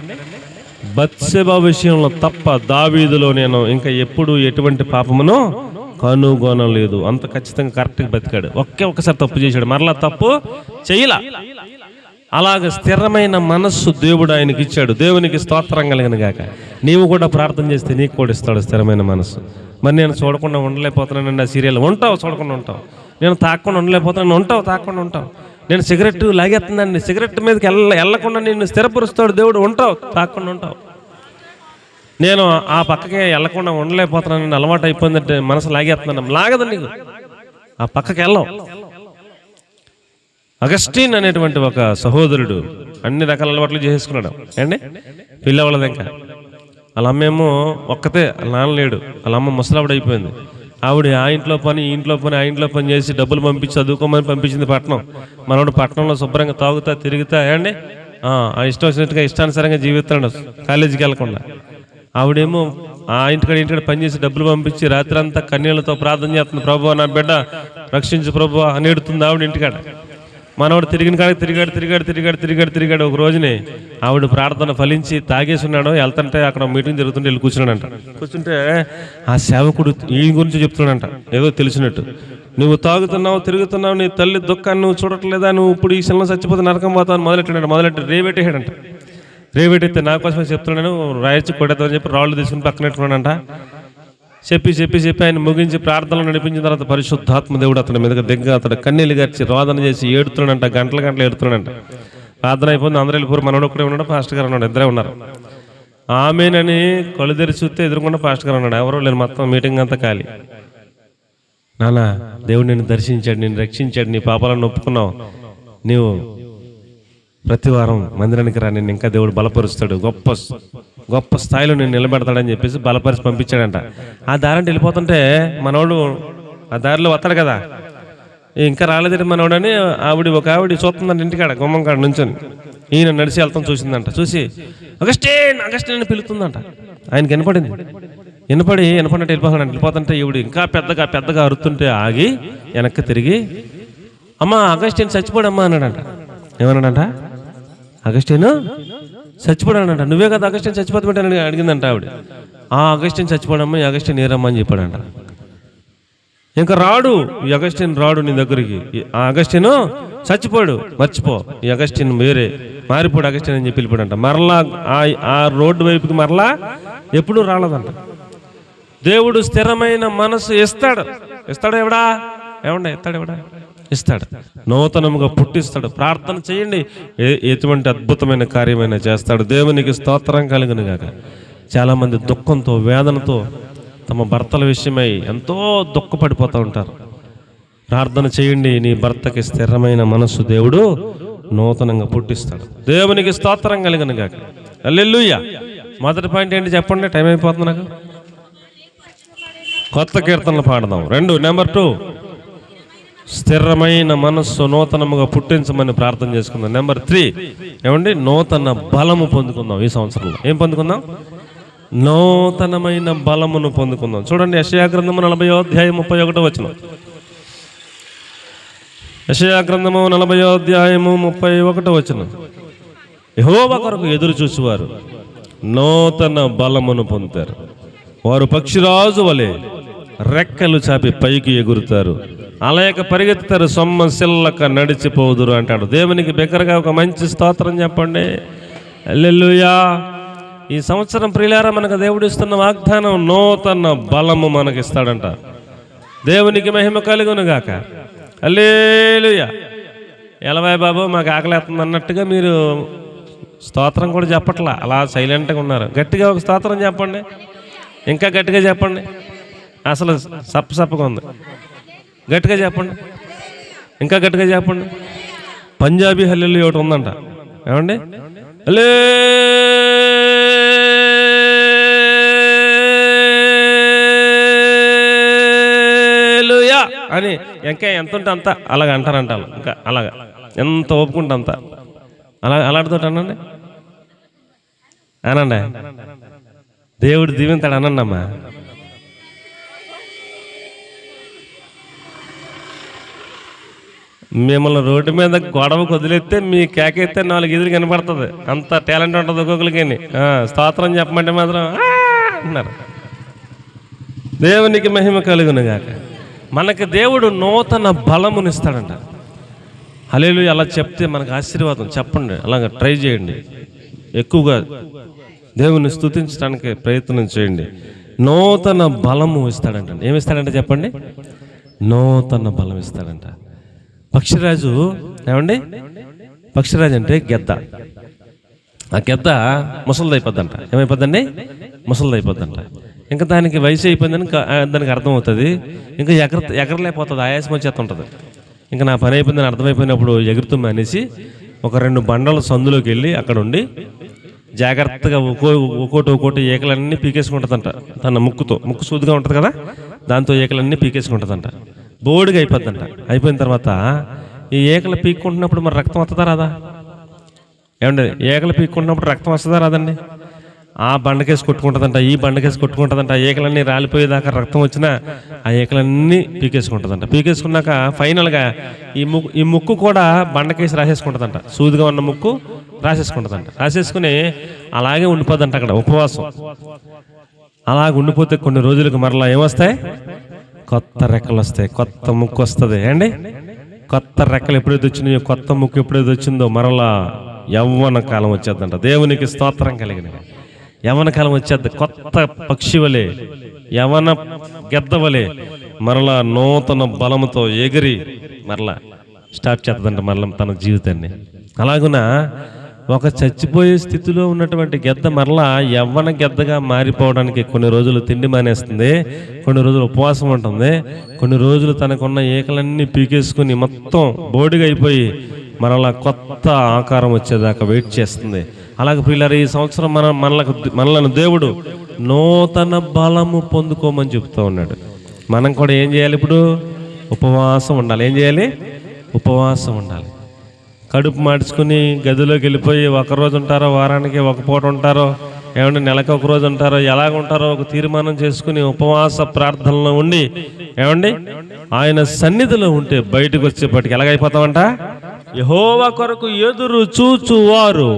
Speaker 1: బత్షెబా విషయంలో తప్ప దావీదులో నేను ఇంకా ఎప్పుడు ఎటువంటి పాపమును కనుగొనలేదు. అంత ఖచ్చితంగా కరెక్ట్గా బతికాడు. ఒక్కసారి తప్పు చేశాడు, మరలా తప్పు చేయలా. అలాగ స్థిరమైన మనస్సు దేవుడు ఆయనకి ఇచ్చాడు. దేవునికి స్తోత్రం కలిగిన గాక. నీవు కూడా ప్రార్థన చేస్తే నీకు కూడా ఇస్తాడు స్థిరమైన మనస్సు. మరి నేను చూడకుండా ఉండలేకపోతున్నానండి ఆ సీరియల్, ఉంటావు చూడకుండా ఉంటావు. నేను తాకుండా ఉండలేకపోతున్నాను, ఉంటావు తాకుండా ఉంటావు. నేను సిగరెట్ లాగేస్తుందండి, సిగరెట్ మీదకి వెళ్ళకుండా నిన్ను స్థిరపరుస్తాడు దేవుడు, ఉంటావు తాకుండా ఉంటావు. నేను ఆ పక్కకి వెళ్ళకుండా ఉండలేకపోతున్నాను, అలవాటు అయిపోయిందంటే మనసు లాగేస్తున్నాను, లాగదు నీకు, ఆ పక్కకి వెళ్ళవు. అగస్టిన్ అనేటువంటి ఒక సహోదరుడు అన్ని రకాల అలవాట్లు చేసుకున్నాడు అండి. పిల్లవాళ్ళది ఇంకా వాళ్ళ అమ్మేమో ఒక్కతే, వాళ్ళ నాన్న లేడు. వాళ్ళ అమ్మ ముసలావిడ అయిపోయింది. ఆవిడ ఆ ఇంట్లో పని ఈ ఇంట్లో పని ఆ ఇంట్లో పని చేసి డబ్బులు పంపించి చదువుకోమని పంపించింది పట్టణం. మనోడు పట్టణంలో శుభ్రంగా తాగుతా తిరుగుతా అండి ఆ ఇష్టం వచ్చినట్టుగా ఇష్టానుసారంగా జీవిస్తాడు, కాలేజీకి వెళ్ళకుండా. ఆవిడేమో ఆ ఇంటికాడ పని చేసి డబ్బులు పంపించి రాత్రి అంతా కన్నీళ్లతో ప్రార్థన చేస్తుంది, ప్రభు నా బిడ్డ రక్షించు ప్రభు అని ఎడుతుంది ఆవిడ ఇంటికాడ. మనవాడు తిరిగిన కాడ తిరిగాడు. ఒక రోజునే ఆవిడ ప్రార్థన ఫలించి తాగేసి ఉన్నాడు. వెళ్తుంటే అక్కడ మీటింగ్ జరుగుతుంటే వెళ్ళి కూర్చున్నాడంట. కూర్చుంటే ఆ సేవకుడు ఈ గురించి చెప్తున్నాడంట ఏదో తెలిసినట్టు. నువ్వు తాగుతున్నావు తిరుగుతున్నావు, నీ తల్లి దుఃఖాన్ని నువ్వు చూడట్లేదా, నువ్వు ఇప్పుడు ఈ శిలను చచ్చిపోతే నరకం పోతావు మొదలెట్టి రేవెట్టేసాడంట. రేవెట్టయితే నా కోసమే చెప్తున్నాను, రాయొచ్చి కొట్టేద్దామని చెప్పి రాళ్ళు తీసుకుని పక్కన పెట్టుకున్నాడంట. చెప్పి ఆయన ముగించి ప్రార్థనలు నడిపించిన తర్వాత పరిశుద్ధాత్మ దేవుడు అతని మీదకి అతడు కన్నీళ్ళు గర్చి రోదన చేసి ఏడుతున్నాడంట, గంటలు ఏడుతున్నాడంట. ప్రార్థన అయిపోయింది, అందరూ వెళ్ళిపోరు. మనోడు ఒక్కడే ఉన్నాడు, పాస్టర్ గారు ఉన్నాడు, ఇద్దరే ఉన్నారు. ఆమెనని కళ్ళు తెరిచి చూస్తే ఎదురుకుండా పాస్టర్ గారు ఉన్నాడు, ఎవరో లేరు, మొత్తం మీటింగ్ అంతా ఖాళీ. నాన్న దేవుడు నిన్ను దర్శించాడు, నిన్ను రక్షించాడు, నీ పాపాలను ఒప్పుకున్నావు, నీవు ప్రతి వారం మందిరానికి రా, నిన్ను ఇంకా దేవుడు బలపరుస్తాడు, గొప్ప స్థాయిలో నేను నిలబెడతాడని చెప్పేసి బలపరిచి పంపించాడంట. ఆ దారంటే వెళ్ళిపోతుంటే మనోడు ఆ దారిలో వస్తాడు కదా, ఇంకా రాలేదంటే మనోడని ఒక ఆవిడ చూస్తుందంట ఇంటికాడ గుమ్మం కాడ నుంచొని. ఈయన నడిచి వెళ్తాం చూసిందంట. చూసి అగస్టిన్ అగస్టిన్ అని పిలుతుందంట. ఆయనకి వినపడినట్టు వెళ్ళిపోతుంటే ఈవిడ ఇంకా పెద్దగా అరుతుంటే ఆగి వెనక్కి తిరిగి, అమ్మా అగస్టిన్ చచ్చిపోడమ్మా అన్నాడంట. ఏమన్నాడంట? అగస్టిన్ చచ్చిపోడాడంట. నువ్వే కదా అగస్టిన్ చచ్చిపోతామని అడిగిందంట ఆవిడ. అగస్టిన్ చచ్చిపోడమ్మా, ఈ అగస్టిన్ ఏరమ్మా అని చెప్పాడంట. ఇంకా రాడు ఈ అగస్టిన్, రాడు నీ దగ్గరికి. ఆ అగస్టిన్ చచ్చిపోడు, మర్చిపో, ఈ అగస్టిన్ వేరే మారిపోడు అగస్టిన్ అని చెప్పి వెళ్ళిపోడంట. మరలా ఆ రోడ్డు వైపుకి మరలా ఎప్పుడూ రాలేదంట. దేవుడు స్థిరమైన మనసు ఇస్తాడు. ఎవడా ఇస్తాడు. నూతనముగా పుట్టిస్తాడు. ప్రార్థన చేయండి, ఎటువంటి అద్భుతమైన కార్యమైన చేస్తాడు. దేవునికి స్తోత్రం కలుగును గాక. చాలామంది దుఃఖంతో, వేదనతో తమ భర్తల విషయమై ఎంతో దుఃఖపడిపోతూ ఉంటారు. ప్రార్థన చేయండి, నీ భర్తకి స్థిరమైన మనస్సు దేవుడు నూతనంగా పుట్టిస్తాడు. దేవునికి స్తోత్రం కలుగును గాక. హల్లెలూయా. మొదటి పాయింట్ ఏంటి చెప్పండి, టైం అయిపోతుంది నాకు. కొత్త కీర్తనలు పాడదాం. నెంబర్ 2, స్థిరమైన మనస్సు నూతనముగా పుట్టించమని ప్రార్థన చేసుకుందాం. నెంబర్ 3 ఏమండి, నూతన బలము పొందుకుందాం. ఈ సంవత్సరంలో ఏం పొందుకుందాం? నూతనమైన బలమును పొందుకుందాం. చూడండి, యెషయా గ్రంథము 40వ అధ్యాయం 31వ వచనం. యెషయా గ్రంథము 40వ అధ్యాయము 31వ వచనం. యెహోవా కొరకు ఎదురు చూసేవారు నూతన బలమును పొందుతారు. వారు పక్షిరాజు వలె రెక్కలు చాపి పైకి ఎగురుతారు, అలయక పరిగెత్తుతారు, సొమ్మసిల్లక నడిచిపోదురు అంటాడు. దేవునికి బిగ్గరగా ఒక మంచి స్తోత్రం చెప్పండి. హల్లెలూయా. ఈ సంవత్సరం ప్రియులారా, మనకు దేవుడు ఇస్తున్న వాగ్దానం, నూతన బలము మనకిస్తాడంట. దేవునికి మహిమ కలుగును గాక. హల్లెలూయా. ఎలవాయి బాబు మాకు ఆకలేస్తుంది అన్నట్టుగా మీరు స్తోత్రం కూడా చెప్పట్లా, అలా సైలెంట్గా ఉన్నారు. గట్టిగా ఒక స్తోత్రం చెప్పండి, ఇంకా గట్టిగా చెప్పండి. అసలు సప్పగా ఉంది. గట్టిగా చెప్పండి, ఇంకా గట్టిగా చెప్పండి. పంజాబీ హల్లెలూయా ఒకటి ఉందంట. ఏమండి? హల్లెలూయా అని ఇంకా ఎంత ఉంటే అంత అలాగ అంటారంట. ఇంకా అలాగా ఎంత ఒప్పుకుంటే అంత అలాంటితో అనండి. దేవుడు దీవెంతాడు అనండి అమ్మా. మిమ్మల్ని రోడ్డు మీద గొడవకు వదిలేస్తే మీ కేకైతే 4 ఎదురు కనపడుతుంది. అంత టాలెంట్ ఉంటుంది ఒక్కొక్కరికి. స్తోత్రం చెప్పమంటే మాత్రం అన్నారు. దేవునికి మహిమ కలుగును గాక. మనకి దేవుడు నూతన బలమునిస్తాడంట. హల్లెలూయా. అలా చెప్తే మనకు ఆశీర్వాదం. చెప్పండి, అలాగ ట్రై చేయండి. ఎక్కువగా దేవుని స్తుతించడానికి ప్రయత్నం చేయండి. నూతన బలము ఇస్తాడంట. ఏమిస్తాడంట చెప్పండి? నూతన బలం ఇస్తాడంట. పక్షిరాజు, ఏమండి? పక్షిరాజు అంటే గెద్ద. ఆ గెద్ద ముసలిదైపోద్దంట. ఏమైపోద్దండి? ముసలిదైపోద్దంట. ఇంకా దానికి వయసు అయిపోయిందని దానికి అర్థమవుతుంది. ఇంకా ఎగరలేకపోతుంది, ఆయాసం వచ్చేస్తుంటుంది. ఇంకా నా పని అయిపోయిందని అర్థమైపోయినప్పుడు ఎగురుతుంది అనేసి ఒక 2 బండల సందులోకి వెళ్ళి అక్కడ ఉండి జాగ్రత్తగా ఒక్కోటి ఏకలన్నీ పీకేసుకుంటుందంట. తన ముక్కు సూదిగా ఉంటుంది కదా, దాంతో ఏకలన్నీ పీకేసుకుంటుందంట. బోడిగా అయిపోద్దంట. అయిపోయిన తర్వాత ఈ ఏకలు పీక్కుంటున్నప్పుడు మరి రక్తం వస్తుందా రాదా? ఏమండి? ఏకలు పీక్కుంటున్నప్పుడు రక్తం వస్తుందా రాదండి? ఆ బండకేసి కొట్టుకుంటుందంట, ఈ బండకేసి కొట్టుకుంటుందంట. ఏకలన్నీ రాలిపోయేదాకా రక్తం వచ్చినా ఆ ఏకలన్నీ పీకేసుకుంటుందంట. పీకేసుకున్నాక ఫైనల్గా ఈ ముక్కు కూడా బండకేసి రాసేసుకుంటుందంట. సూదిగా ఉన్న ముక్కు రాసేసుకుంటుందంట. రాసేసుకుని అలాగే ఉండిపోద్దంట అక్కడ ఉపవాసం. అలాగ ఉండిపోతే కొన్ని రోజులకు మరలా ఏమొస్తాయి? కొత్త రెక్కలు వస్తాయి, కొత్త ముక్కు వస్తుంది. ఏండి? కొత్త రెక్కలు ఎప్పుడైతే వచ్చినాయో, కొత్త ముక్కు ఎప్పుడైతే వచ్చిందో మరలా యవ్వన కాలం వచ్చేద్దంట. దేవునికి స్తోత్రం కలిగిన యవ్వన కాలం వచ్చేద్ది. కొత్త పక్షి వలె, యవ్వన గెద్ద వలె మరలా నూతన బలముతో ఎగిరి మరలా స్టార్ట్ చేస్తుందంట మరలా తన జీవితాన్ని. అలాగున ఒక చచ్చిపోయే స్థితిలో ఉన్నటువంటి గెద్ద మరలా యవ్వన గెద్దగా మారిపోవడానికి కొన్ని రోజులు తిండి మానేస్తుంది, కొన్ని రోజులు ఉపవాసం ఉంటుంది, కొన్ని రోజులు తనకున్న ఏకలన్నీ పీకేసుకుని మొత్తం బోడిగా అయిపోయి మరలా కొత్త ఆకారం వచ్చేదాకా వెయిట్ చేస్తుంది. అలాగే ప్రియులారా, ఈ సంవత్సరం మనలను దేవుడు నూతన బలము పొందుకోమని చెప్తూ ఉన్నాడు. మనం కూడా ఏం చేయాలి? ఇప్పుడు ఉపవాసం ఉండాలి. ఏం చేయాలి? ఉపవాసం ఉండాలి. కడుపు మార్చుకుని గదిలోకి వెళ్ళిపోయి ఒకరోజు ఉంటారో, వారానికి ఒక పూట ఉంటారో, ఏమంటే నెలకు ఒక రోజు ఉంటారో, ఎలాగ ఉంటారో ఒక తీర్మానం చేసుకుని ఉపవాస ప్రార్థనలో ఉండి ఏమండి ఆయన సన్నిధిలో ఉంటే బయటకు వచ్చేప్పటికి ఎలాగైపోతామంట? యెహోవా కొరకు ఎదురు చూచువారు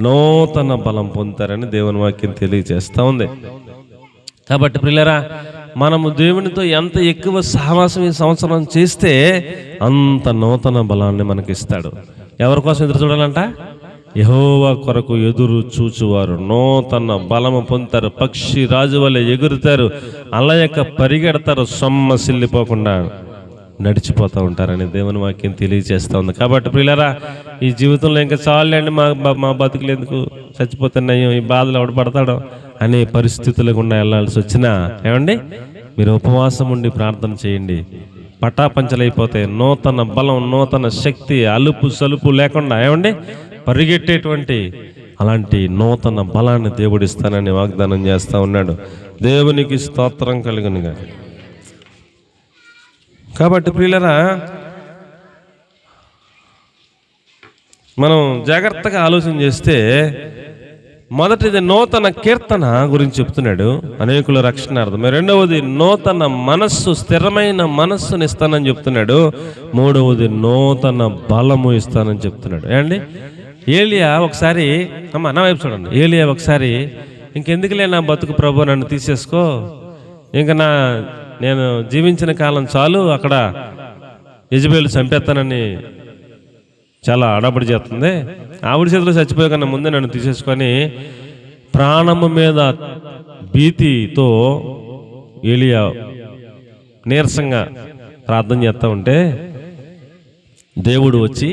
Speaker 1: నూతన బలం పొందుతారని దేవుని వాక్యం తెలియజేస్తూ ఉంది. కాబట్టి ప్రియులారా, మనము దేవునితో ఎంత ఎక్కువ సహవాసం ఈ సంవత్సరం చేస్తే అంత నూతన బలాన్ని మనకి ఇస్తాడు. ఎవరి కోసం ఎదురు చూడాలంట? యెహోవా కొరకు ఎదురు చూచువారు నూతన బలము పొందుతారు. పక్షి రాజు వలె ఎగురుతారు, అలయక పరిగెడతారు, సొమ్మసిల్లిపోకుండా నడిచిపోతూ ఉంటారని దేవుని వాక్యం తెలియజేస్తూ ఉంది. కాబట్టి ప్రియులారా, ఈ జీవితంలో ఇంకా చాలండి, మా బతుకులు ఎందుకు, చచ్చిపోతున్నాయో, ఈ బాధలు ఎవడు పడతాడో అనే పరిస్థితులు గుండా వెళ్ళాల్సి వచ్చినా ఏమండి మీరు ఉపవాసం ఉండి ప్రార్థన చేయండి. పటాపంచలైపోతే నూతన బలం, నూతన శక్తి, అలుపు సలుపు లేకుండా ఏమండి పరిగెట్టేటువంటి అలాంటి నూతన బలాన్ని దేవుడు ఇస్తానని వాగ్దానం చేస్తూ ఉన్నాడు. దేవునికి స్తోత్రం కలుగునుగా. కాబట్టి ప్రియులారా, మనం జాగ్రత్తగా ఆలోచన చేస్తే మొదటిది నూతన కీర్తన గురించి చెప్తున్నాడు, అనేకుల రక్షణార్థం. రెండవది నూతన మనస్సు, స్థిరమైన మనస్సుని ఇస్తానని చెప్తున్నాడు. మూడవది నూతన బలము ఇస్తానని చెప్తున్నాడు. ఏమండి ఏలియా ఒకసారి, నా వైపు చూడండి, ఏలియా ఒకసారి ఇంకెందుకులే నా బతుకు ప్రభు, నన్ను తీసేసుకో, ఇంకా నేను జీవించిన కాలం చాలు, అక్కడ యెజబెలు చంపేస్తానని చాలా అడబడి చేస్తుంది, ఆవిడ చేతిలో చచ్చిపోయే కన్నా ముందే నన్ను తీసేసుకొని ప్రాణము మీద భీతితో ఏలియా నీరసంగా ప్రార్థన చేస్తూ ఉంటే దేవుడు వచ్చి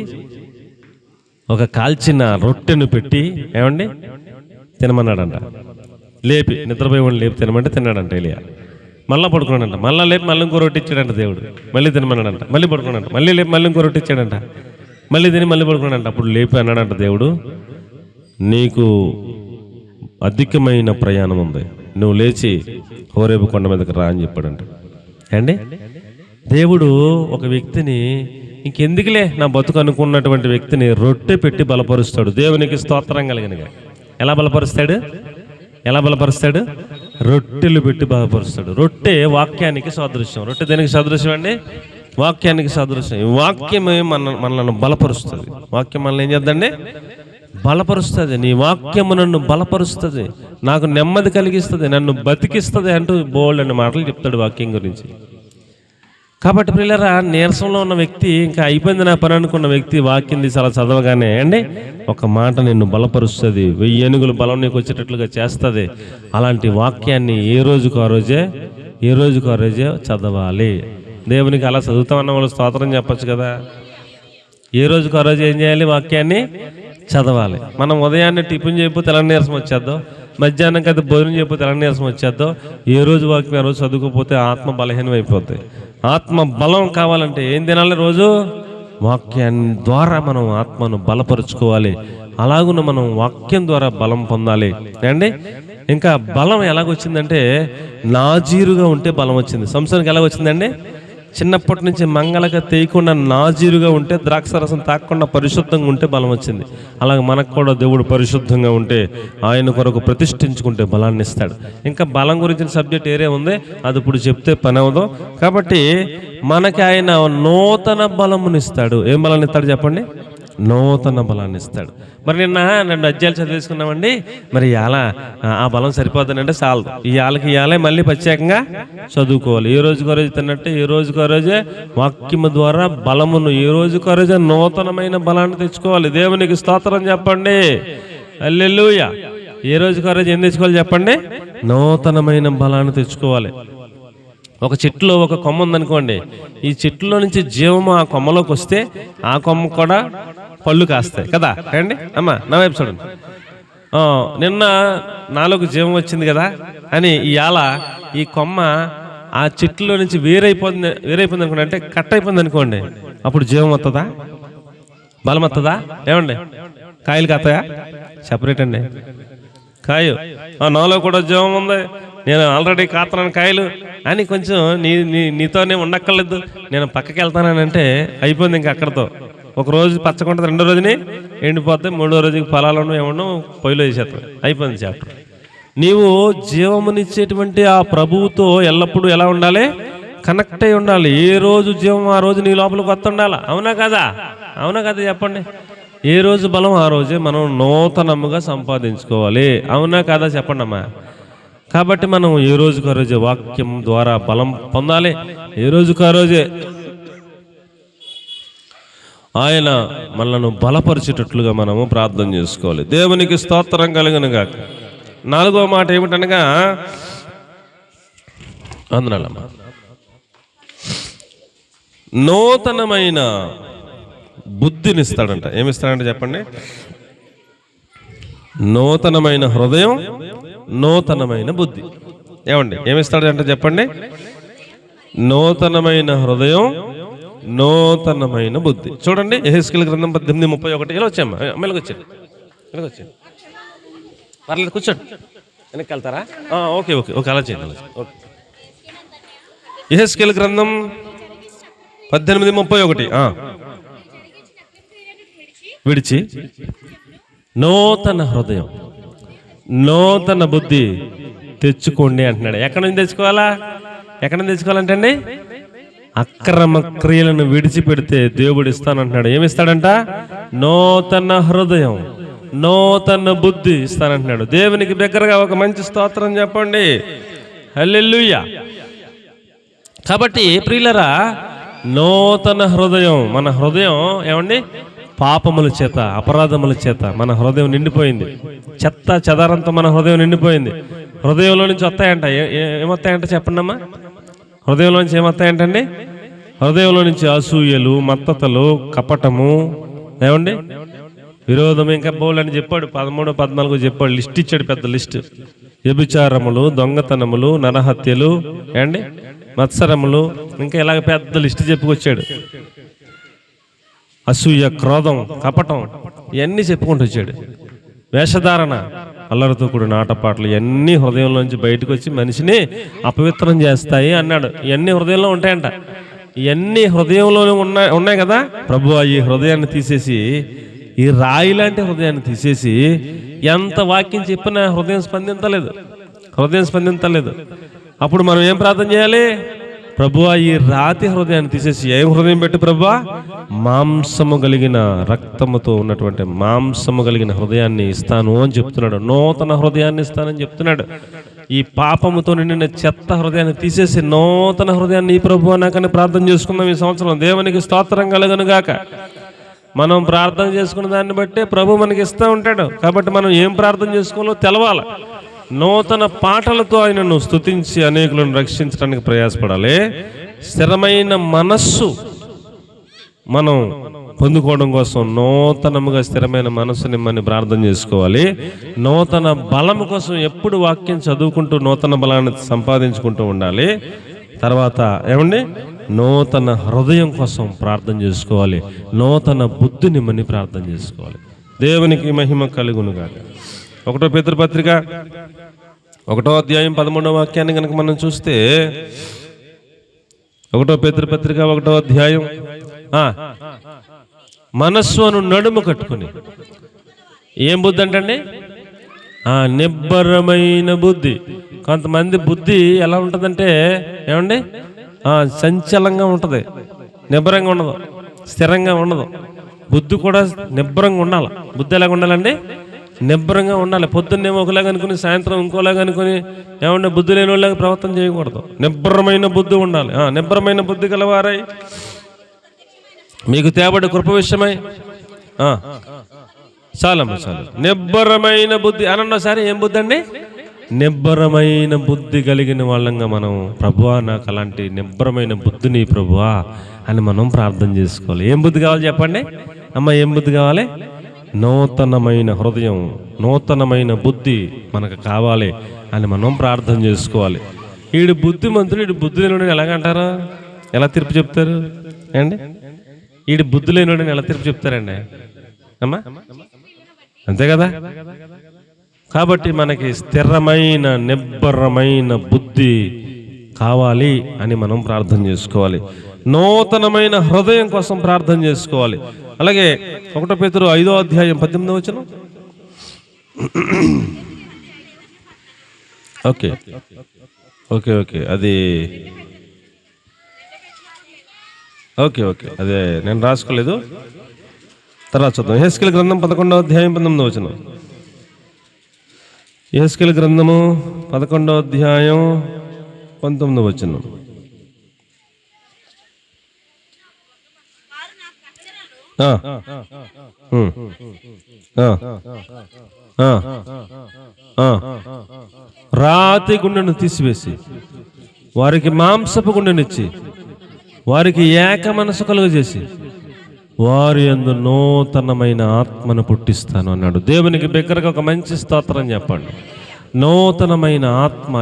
Speaker 1: ఒక కాల్చిన రొట్టెను పెట్టి ఏమండి తినమన్నాడంట. లేపి, నిద్రపోయి ఉండి లేపి తినమంటే తిన్నాడంట ఏలియా. మళ్ళీ పడుకున్నాడంట, మళ్ళీ లేపి మళ్ళీ ఇంకో రొట్టె ఇచ్చాడంట దేవుడు. మళ్ళీ తినమన్నాడంట, మళ్ళీ పడుకున్నాడంట, మళ్ళీ లేపి మళ్ళీ ఇంకో రొట్టె ఇచ్చాడంట, మళ్ళీ తిని మళ్ళీ పడుకున్నాడంట. అప్పుడు లేపి అన్నాడంట దేవుడు, నీకు అధికమైన ప్రయాణం ఉంది, నువ్వు లేచి హోరేబు కొండ మీదకి రా అని చెప్పాడంట. అండి దేవుడు ఒక వ్యక్తిని ఇంకెందుకులే నా బతుకు అనుకున్నటువంటి వ్యక్తిని రొట్టె పెట్టి బలపరుస్తాడు. దేవునికి స్తోత్రం కలిగినగా. ఎలా బలపరుస్తాడు? రొట్టెలు పెట్టి బలపరుస్తాడు. రొట్టె వాక్యానికి సాదృశ్యం. రొట్టె దేనికి సాదృశ్యం అండి? వాక్యానికి సాదృశ్యం. ఈ వాక్యమే మనల్ని బలపరుస్తుంది. వాక్యం మనల్ని ఏం చేద్దండి? బలపరుస్తుంది. నీ వాక్యము నన్ను బలపరుస్తుంది, నాకు నెమ్మది కలిగిస్తుంది, నన్ను బతికిస్తుంది అంటూ బోల్డ్ అనే మాటలు చెప్తాడు వాక్యం గురించి. కాబట్టి ప్రియులారా, నీరసంలో ఉన్న వ్యక్తి, ఇంకా అయిపోయింది నా పని అనుకున్న వ్యక్తి వాక్యం తీసి అలా చదవగానే అండి ఒక మాట నిన్ను బలపరుస్తుంది, 1000 ఏనుగులు బలం నీకు వచ్చేటట్లుగా చేస్తుంది. అలాంటి వాక్యాన్ని ఏ రోజుకు ఆ రోజే చదవాలి. దేవునికి అలా చదువుతామన్న వాళ్ళు స్తోత్రం చెప్పచ్చు కదా. ఏ రోజుకు ఆ రోజు ఏం చేయాలి? వాక్యాన్ని చదవాలి. మనం ఉదయాన్నే టిఫిన్ చేయకపోతే తెలంగాణ నీరసం వచ్చేద్దాం, మధ్యాహ్నం కదా భోజనం చేయకపోతే తెలంగాణ నీరసం వచ్చేద్దాం. ఏ రోజు వాక్యం ఆ రోజు చదువుకోకపోతే ఆత్మ బలహీనం అయిపోతాయి. ఆత్మ బలం కావాలంటే ఏం తినాలి? రోజు వాక్యాన్ని ద్వారా మనం ఆత్మను బలపరుచుకోవాలి. అలాగున మనం వాక్యం ద్వారా బలం పొందాలి అండి. ఇంకా బలం ఎలాగొచ్చిందంటే, నాజీరుగా ఉంటే బలం వచ్చింది. సంసారానికి ఎలాగొచ్చిందండి? చిన్నప్పటి నుంచి మంగళగా తేయకుండా నాజీరుగా ఉంటే, ద్రాక్షరసం తాకుండా పరిశుద్ధంగా ఉంటే బలం వచ్చింది. అలాగే మనకు కూడా దేవుడు పరిశుద్ధంగా ఉంటే, ఆయన కొరకు ప్రతిష్ఠించుకుంటే బలాన్ని ఇస్తాడు. ఇంకా బలం గురించిన సబ్జెక్ట్ ఏరే ఉంది, అది ఇప్పుడు చెప్తే పని అవదు. కాబట్టి మనకి ఆయన నూతన బలమునిస్తాడు. ఏం బలాన్ని ఇస్తాడు చెప్పండి? నూతన బలాన్ని ఇస్తాడు. మరి నిన్న 2 అధ్యాయాలు చదివేసుకున్నామండి. మరి ఇవాళ ఆ బలం సరిపోతుందంటే చాలు, ఇవాళ మళ్ళీ ప్రత్యేకంగా చదువుకోవాలి. ఏ రోజుకో రోజు తిన్నట్టే ఏ రోజుకో రోజే వాక్యము ద్వారా బలమును, ఏ రోజుకో రోజే నూతనమైన బలాన్ని తెచ్చుకోవాలి. దేవునికి స్తోత్రం చెప్పండి. హల్లెలూయా. ఏ రోజుకో రోజు ఏం తెచ్చుకోవాలి చెప్పండి? నూతనమైన బలాన్ని తెచ్చుకోవాలి. ఒక చెట్టులో ఒక కొమ్మ ఉందనుకోండి, ఈ చెట్టులో నుంచి జీవము ఆ కొమ్మలోకి వస్తే ఆ కొమ్మ కూడా పళ్ళు కాస్తాయి కదా అండి. అమ్మా నా వైపు చూడండి. నిన్న నాలోకి జీవం వచ్చింది కదా అని ఇవాళ ఈ కొమ్మ ఆ చెట్టులో నుంచి వేరైపోయింది అనుకోండి, అంటే కట్ అయిపోయింది అనుకోండి, అప్పుడు జీవం వస్తుందా? బలం వస్తుందా? ఏమండి కాయలు కాస్తాయా? సెపరేట్ అండి కాయు. నాలో కూడా జీవం ఉంది, నేను ఆల్రెడీ కాస్తున్నాను కాయలు అని కొంచెం నీతోనే ఉండక్కర్లేదు, నేను పక్కకి వెళ్తానని అంటే అయిపోయింది ఇంకా అక్కడతో. ఒక రోజు పచ్చకుంటుంది, రెండో రోజుని ఎండిపోతే, మూడో రోజుకి ఫలాలను ఏమన్నా పొయ్యిలో వేసేస్తాం, అయిపోయింది చాప్టర్. నీవు జీవమునిచ్చేటువంటి ఆ ప్రభువుతో ఎల్లప్పుడూ ఎలా ఉండాలి? కనెక్ట్ అయి ఉండాలి. ఏ రోజు జీవం ఆ రోజు నీ లోపలికి వస్తు ఉండాలి. అవునా కదా? అవునా కదా? చెప్పండి. ఏ రోజు బలం ఆ రోజే మనం నూతనముగా సంపాదించుకోవాలి. అవునా కదా? చెప్పండి అమ్మా. కాబట్టి మనం ఏ రోజుకు ఆ రోజే వాక్యం ద్వారా బలం పొందాలి. ఏ రోజుకు ఆ రోజే ఆయన మనలను బలపరిచేటట్లుగా మనము ప్రార్థన చేసుకోవాలి. దేవునికి స్తోత్రం కలుగునుగాక. 4వ మాట ఏమిటనగా, అందునమ్మా, నూతనమైన బుద్ధిని ఇస్తాడంట. ఏమిస్తాడంట చెప్పండి? నూతనమైన హృదయం, నూతనమైన బుద్ధి. ఏమండి ఏమిస్తాడంట చెప్పండి? నూతనమైన హృదయం, నూతనమైన బుద్ధి. చూడండి, యెహెజ్కేలు గ్రంథం 18:31. ఇలా వచ్చామ్మా, మెల్లగొచ్చాడు, మెల్లగొచ్చాడు. పర్లేదు, కూర్చోండి. వెనక్కి వెళ్తారా? ఓకే ఓకే ఓకే, అలా చేయండి. ఓకే. యెహెజ్కేలు గ్రంథం 18:31. విడిచి నూతన హృదయం, నూతన బుద్ధి తెచ్చుకోండి అంటున్నాడు. ఎక్కడి నుంచి తెచ్చుకోవాలా? ఎక్కడి నుంచి తెచ్చుకోవాలంటే అండి, అక్రమ క్రియలను విడిచిపెడితే దేవుడు ఇస్తానంటున్నాడు. ఏమిస్తాడంట? నూతన హృదయం, నూతన బుద్ధి ఇస్తానంటున్నాడు. దేవునికి దగ్గరగా ఒక మంచి స్తోత్రం చెప్పండి. హల్లెలూయా. కాబట్టి ప్రియులరా, నూతన హృదయం, మన హృదయం ఏమండి, పాపముల చేత, అపరాధముల చేత మన హృదయం నిండిపోయింది. చెత్త చెదారంతో మన హృదయం నిండిపోయింది. హృదయంలో నుంచి వస్తాయంట. ఏమొస్తాయంట చెప్పండి అమ్మా? హృదయంలో నుంచి ఏమొస్తాయంటండి? హృదయంలో నుంచి అసూయలు, మత్తతలు, కపటము, ఏమండి, విరోధం, ఇంకా బోలని చెప్పాడు. 13, 14 చెప్పాడు. లిస్ట్ ఇచ్చాడు, పెద్ద లిస్ట్. వ్యభిచారములు, దొంగతనములు, నరహత్యలు, ఏమండి, మత్సరములు, ఇంకా ఇలాగ పెద్ద లిస్ట్ చెప్పుకొచ్చాడు. అసూయ, క్రోధం, కపటం, ఇవన్నీ చెప్పుకుంటూ వచ్చాడు. వేషధారణ, అల్లరితో కూడిన ఆటపాటలు, ఇవన్నీ హృదయంలోంచి బయటకు వచ్చి మనిషిని అపవిత్రం చేస్తాయి అన్నాడు. ఇవన్నీ హృదయంలో ఉంటాయంట. ఇవన్నీ హృదయంలోనే ఉన్నాయి కదా. ప్రభువా, ఈ హృదయాన్ని తీసేసి, ఈ రాయి లాంటి హృదయాన్ని తీసేసి, ఎంత వాక్యం చెప్పినా హృదయం స్పందించలేదు, హృదయం స్పందించలేదు. అప్పుడు మనం ఏం ప్రార్థన చేయాలి? ప్రభువా, ఈ రాతి హృదయాన్ని తీసేసి, ఏం హృదయం పెట్టి ప్రభువా? మాంసము కలిగిన, రక్తముతో ఉన్నటువంటి మాంసము కలిగిన హృదయాన్ని ఇస్తాను అని చెప్తున్నాడు. నూతన హృదయాన్ని ఇస్తానని చెప్తున్నాడు. ఈ పాపముతో నిండిన చెత్త హృదయాన్ని తీసేసి నూతన హృదయాన్ని ఈ ప్రభువా నాకని ప్రార్థన చేసుకుందాం ఈ సంవత్సరం. దేవునికి స్తోత్రం కలుగును గాక. మనం ప్రార్థన చేసుకున్న దాన్ని బట్టే ప్రభు మనకి ఇస్తూ ఉంటాడు. కాబట్టి మనం ఏం ప్రార్థన చేసుకోవాలో తెలవాలి. నూతన పాటలతో ఆయనను స్తుతించి అనేకులను రక్షించడానికి ప్రయాసపడాలి. స్థిరమైన మనస్సు మనం పొందుకోవడం కోసం నూతనముగా స్థిరమైన మనస్సుని మనం ప్రార్థన చేసుకోవాలి. నూతన బలం కోసం ఎప్పుడు వాక్యం చదువుకుంటూ నూతన బలాన్ని సంపాదించుకుంటూ ఉండాలి. తర్వాత ఏమండి, నూతన హృదయం కోసం ప్రార్థన చేసుకోవాలి. నూతన బుద్ధిని మని ప్రార్థన చేసుకోవాలి. దేవునికి మహిమ కలుగును గాక. 1 పేతురు పత్రిక 1వ అధ్యాయం 13వ వాక్యాన్ని కనుక మనం చూస్తే, 1 పేతురు పత్రిక 1వ అధ్యాయం, మనస్సు అను నడుము కట్టుకుని, ఏం బుద్ధి అంటండి? నిబ్బరమైన బుద్ధి. కొంతమంది బుద్ధి ఎలా ఉంటుందంటే ఏమండి, సంచలంగా ఉంటుంది, నిబ్బరంగా ఉండదు, స్థిరంగా ఉండదు. బుద్ధి కూడా నిబ్బరంగా ఉండాలి. బుద్ధి ఎలాగ ఉండాలండి? నిబ్బరంగా ఉండాలి. పొద్దున్నేమో ఒకలాగా అనుకుని సాయంత్రం ఇంకోలాగా అనుకుని ఏమంటే బుద్ధి లేని వాళ్ళగా ప్రవర్తన చేయకూడదు. నిబ్బరమైన బుద్ధి ఉండాలి. నిబ్బరమైన బుద్ధి గలవారై మీకు తేబడి కృప విషయమై చాలమ్మా చాలు. నిబ్బరమైన బుద్ధి అన్నసారి ఏం బుద్ధి అండి? నిబ్బరమైన బుద్ధి కలిగిన వాళ్ళంగా మనం, ప్రభువా నాకు అలాంటి నిబ్బరమైన బుద్ధిని ప్రభువా అని మనం ప్రార్థన చేసుకోవాలి. ఏం బుద్ధి కావాలి చెప్పండి అమ్మ? ఏం బుద్ధి కావాలి? నూతనమైన హృదయం, నూతనమైన బుద్ధి మనకు కావాలి అని మనం ప్రార్థన చేసుకోవాలి. వీడు బుద్ధిమంతుడు, వీడు బుద్ధి లేనివాడిని ఎలాగంటారు? ఎలా తీర్పు చెప్తారు అండి? వీడు బుద్ధి లేనివాడిని ఎలా తీర్పు చెప్తారండి అమ్మా? అంతే కదా. కాబట్టి మనకి స్థిరమైన నిబ్బరమైన బుద్ధి కావాలి అని మనం ప్రార్థన చేసుకోవాలి. నూతనమైన హృదయం కోసం ప్రార్థన చేసుకోవాలి. అలాగే 1 పేతురు 5వ అధ్యాయం 18వ వచనం. ఓకే ఓకే ఓకే అది ఓకే ఓకే అదే నేను రాసుకోలేదు, తర్వాత చూద్దాం. యెహెజ్కేలు గ్రంథం 11వ అధ్యాయం 19వ వచనం. యెహెజ్కేలు గ్రంథము 11వ అధ్యాయం 19వ వచనం. రాతి గుండెను తీసివేసి వారికి మాంసపు గుండెనిచ్చి వారికి ఏక మనసు కలుగజేసి వారి యందు నూతనమైన ఆత్మను పుట్టిస్తాను అన్నాడు. దేవునికి బిగ్గరగా ఒక మంచి స్తోత్రం చెప్పండి. నూతనమైన ఆత్మ,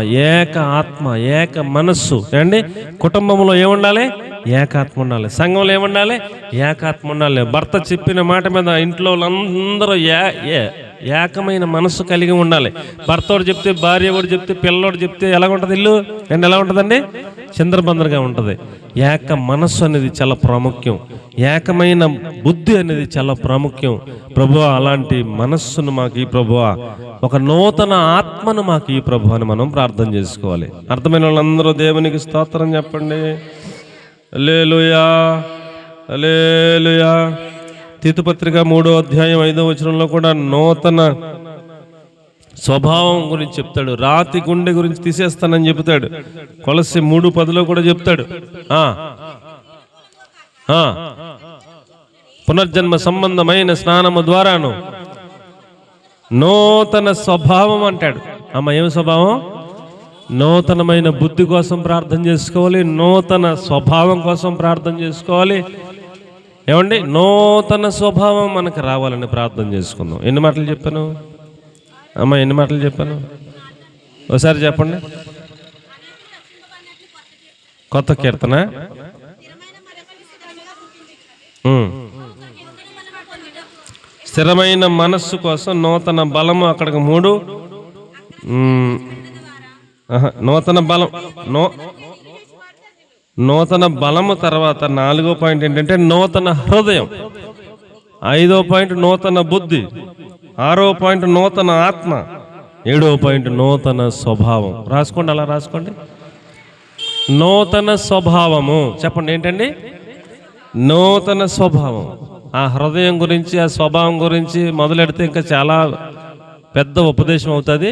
Speaker 1: ఏక మనస్సు అండి. కుటుంబంలో ఏముండాలి? ఏకాత్మ ఉండాలి. సంఘంలో ఏముండాలి? ఏకాత్మ ఉండాలి. భర్త చెప్పిన మాట మీద ఇంట్లో అందరూ ఏకమైన మనస్సు కలిగి ఉండాలి. భర్తోడు చెప్తే, భార్య కూడా చెప్తే, పిల్లోడు చెప్తే ఎలా ఉంటుంది ఇల్లు అండ్ ఎలా ఉంటుందండి? చిందరబందరగా ఉంటుంది. ఏక మనస్సు అనేది చాలా ప్రాముఖ్యం. ఏకమైన బుద్ధి అనేది చాలా ప్రాముఖ్యం. ప్రభువా అలాంటి మనస్సును మాకు ఈ ప్రభువా, ఒక నూతన ఆత్మను మాకు ఈ ప్రభు అని మనం ప్రార్థన చేసుకోవాలి. అర్థమైన వాళ్ళందరూ దేవునికి స్తోత్రం చెప్పండి. హల్లెలూయా హల్లెలూయా. తీతు పత్రిక 3వ అధ్యాయం 5వ వచనంలో కూడా నూతన స్వభావం గురించి చెప్తాడు. రాతి గుండె గురించి తీసేస్తానని చెప్తాడు. కొలస్సీ 3:10లో కూడా చెప్తాడు. పునర్జన్మ సంబంధమైన స్నానము ద్వారాను నూతన స్వభావం అంటాడు. అమ్మ ఏం స్వభావం? నూతనమైన బుద్ధి కోసం ప్రార్థన చేసుకోవాలి. నూతన స్వభావం కోసం ప్రార్థన చేసుకోవాలి. ఏమండి? నూతన స్వభావం మనకు రావాలని ప్రార్థన చేసుకుందాం. ఎన్ని మాటలు చెప్పాను అమ్మ? ఎన్ని మాటలు చెప్పాను? ఒకసారి చెప్పండి. కొత్త కీర్తన, స్థిరమైన మనస్సు కోసం నూతన బలము, అక్కడికి 3 నూతన బలము. తర్వాత 4వ పాయింట్ ఏంటంటే నూతన హృదయం. 5వ పాయింట్ నూతన బుద్ధి. 6వ పాయింట్ నూతన ఆత్మ. 7వ పాయింట్ నూతన స్వభావం. రాసుకోండి, అలా రాసుకోండి. నూతన స్వభావము చెప్పండి ఏంటండి? నూతన స్వభావం. ఆ హృదయం గురించి, ఆ స్వభావం గురించి మొదలెడితే ఇంకా చాలా పెద్ద ఉపదేశం అవుతుంది.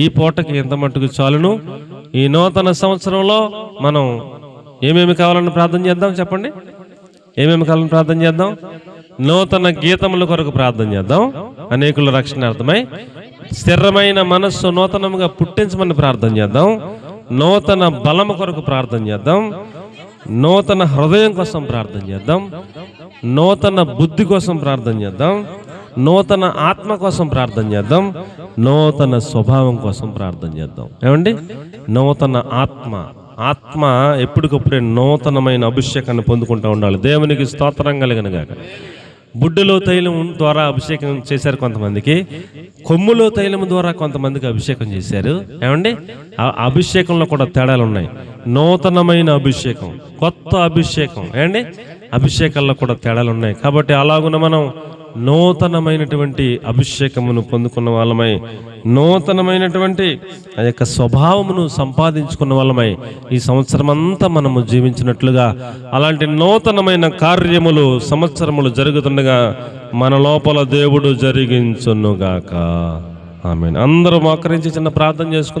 Speaker 1: ఈ పూటకి ఎంత మట్టుకు చాలును. ఈ నూతన సంవత్సరంలో మనం ఏమేమి కావాలని ప్రార్థన చేద్దాం చెప్పండి. ఏమేమి కావాలని ప్రార్థన చేద్దాం? నూతన గీతముల కొరకు ప్రార్థన చేద్దాం, అనేకుల రక్షణార్థమై. స్థిరమైన మనస్సు నూతనంగా పుట్టించమని ప్రార్థన చేద్దాం. నూతన బలము కొరకు ప్రార్థన చేద్దాం. నూతన హృదయం కోసం ప్రార్థన చేద్దాం. నూతన బుద్ధి కోసం ప్రార్థన చేద్దాం. నూతన ఆత్మ కోసం ప్రార్థన చేద్దాం. నూతన స్వభావం కోసం ప్రార్థన చేద్దాం. ఏమండి? నూతన ఆత్మ. ఆత్మ ఎప్పటికప్పుడే నూతనమైన అభిషేకాన్ని పొందుకుంటూ ఉండాలి. దేవునికి స్తోత్రం కలుగును గాక. బుడ్డులో తైలం ద్వారా అభిషేకం చేశారు కొంతమందికి, కొమ్ములో తైలం ద్వారా కొంతమందికి అభిషేకం చేశారు. ఏమండి? ఆ అభిషేకంలో కూడా తేడాలు ఉన్నాయి. నూతనమైన అభిషేకం, కొత్త అభిషేకం. ఏమండి? అభిషేకాల్లో కూడా తేడాలు ఉన్నాయి. కాబట్టి అలాగున మనం నూతనమైనటువంటి అభిషేకమును పొందుకున్న వాళ్ళమై, నూతనమైనటువంటి ఆ యొక్క స్వభావమును సంపాదించుకున్న వాళ్ళమై ఈ సంవత్సరం అంతా మనము జీవించినట్లుగా అలాంటి నూతనమైన కార్యములు సంవత్సరములు జరుగుతుండగా మన లోపల దేవుడు జరిగించునుగాక. ఆమేన్. అందరూ మోకరించి చిన్న ప్రార్థన చేసుకుందాం.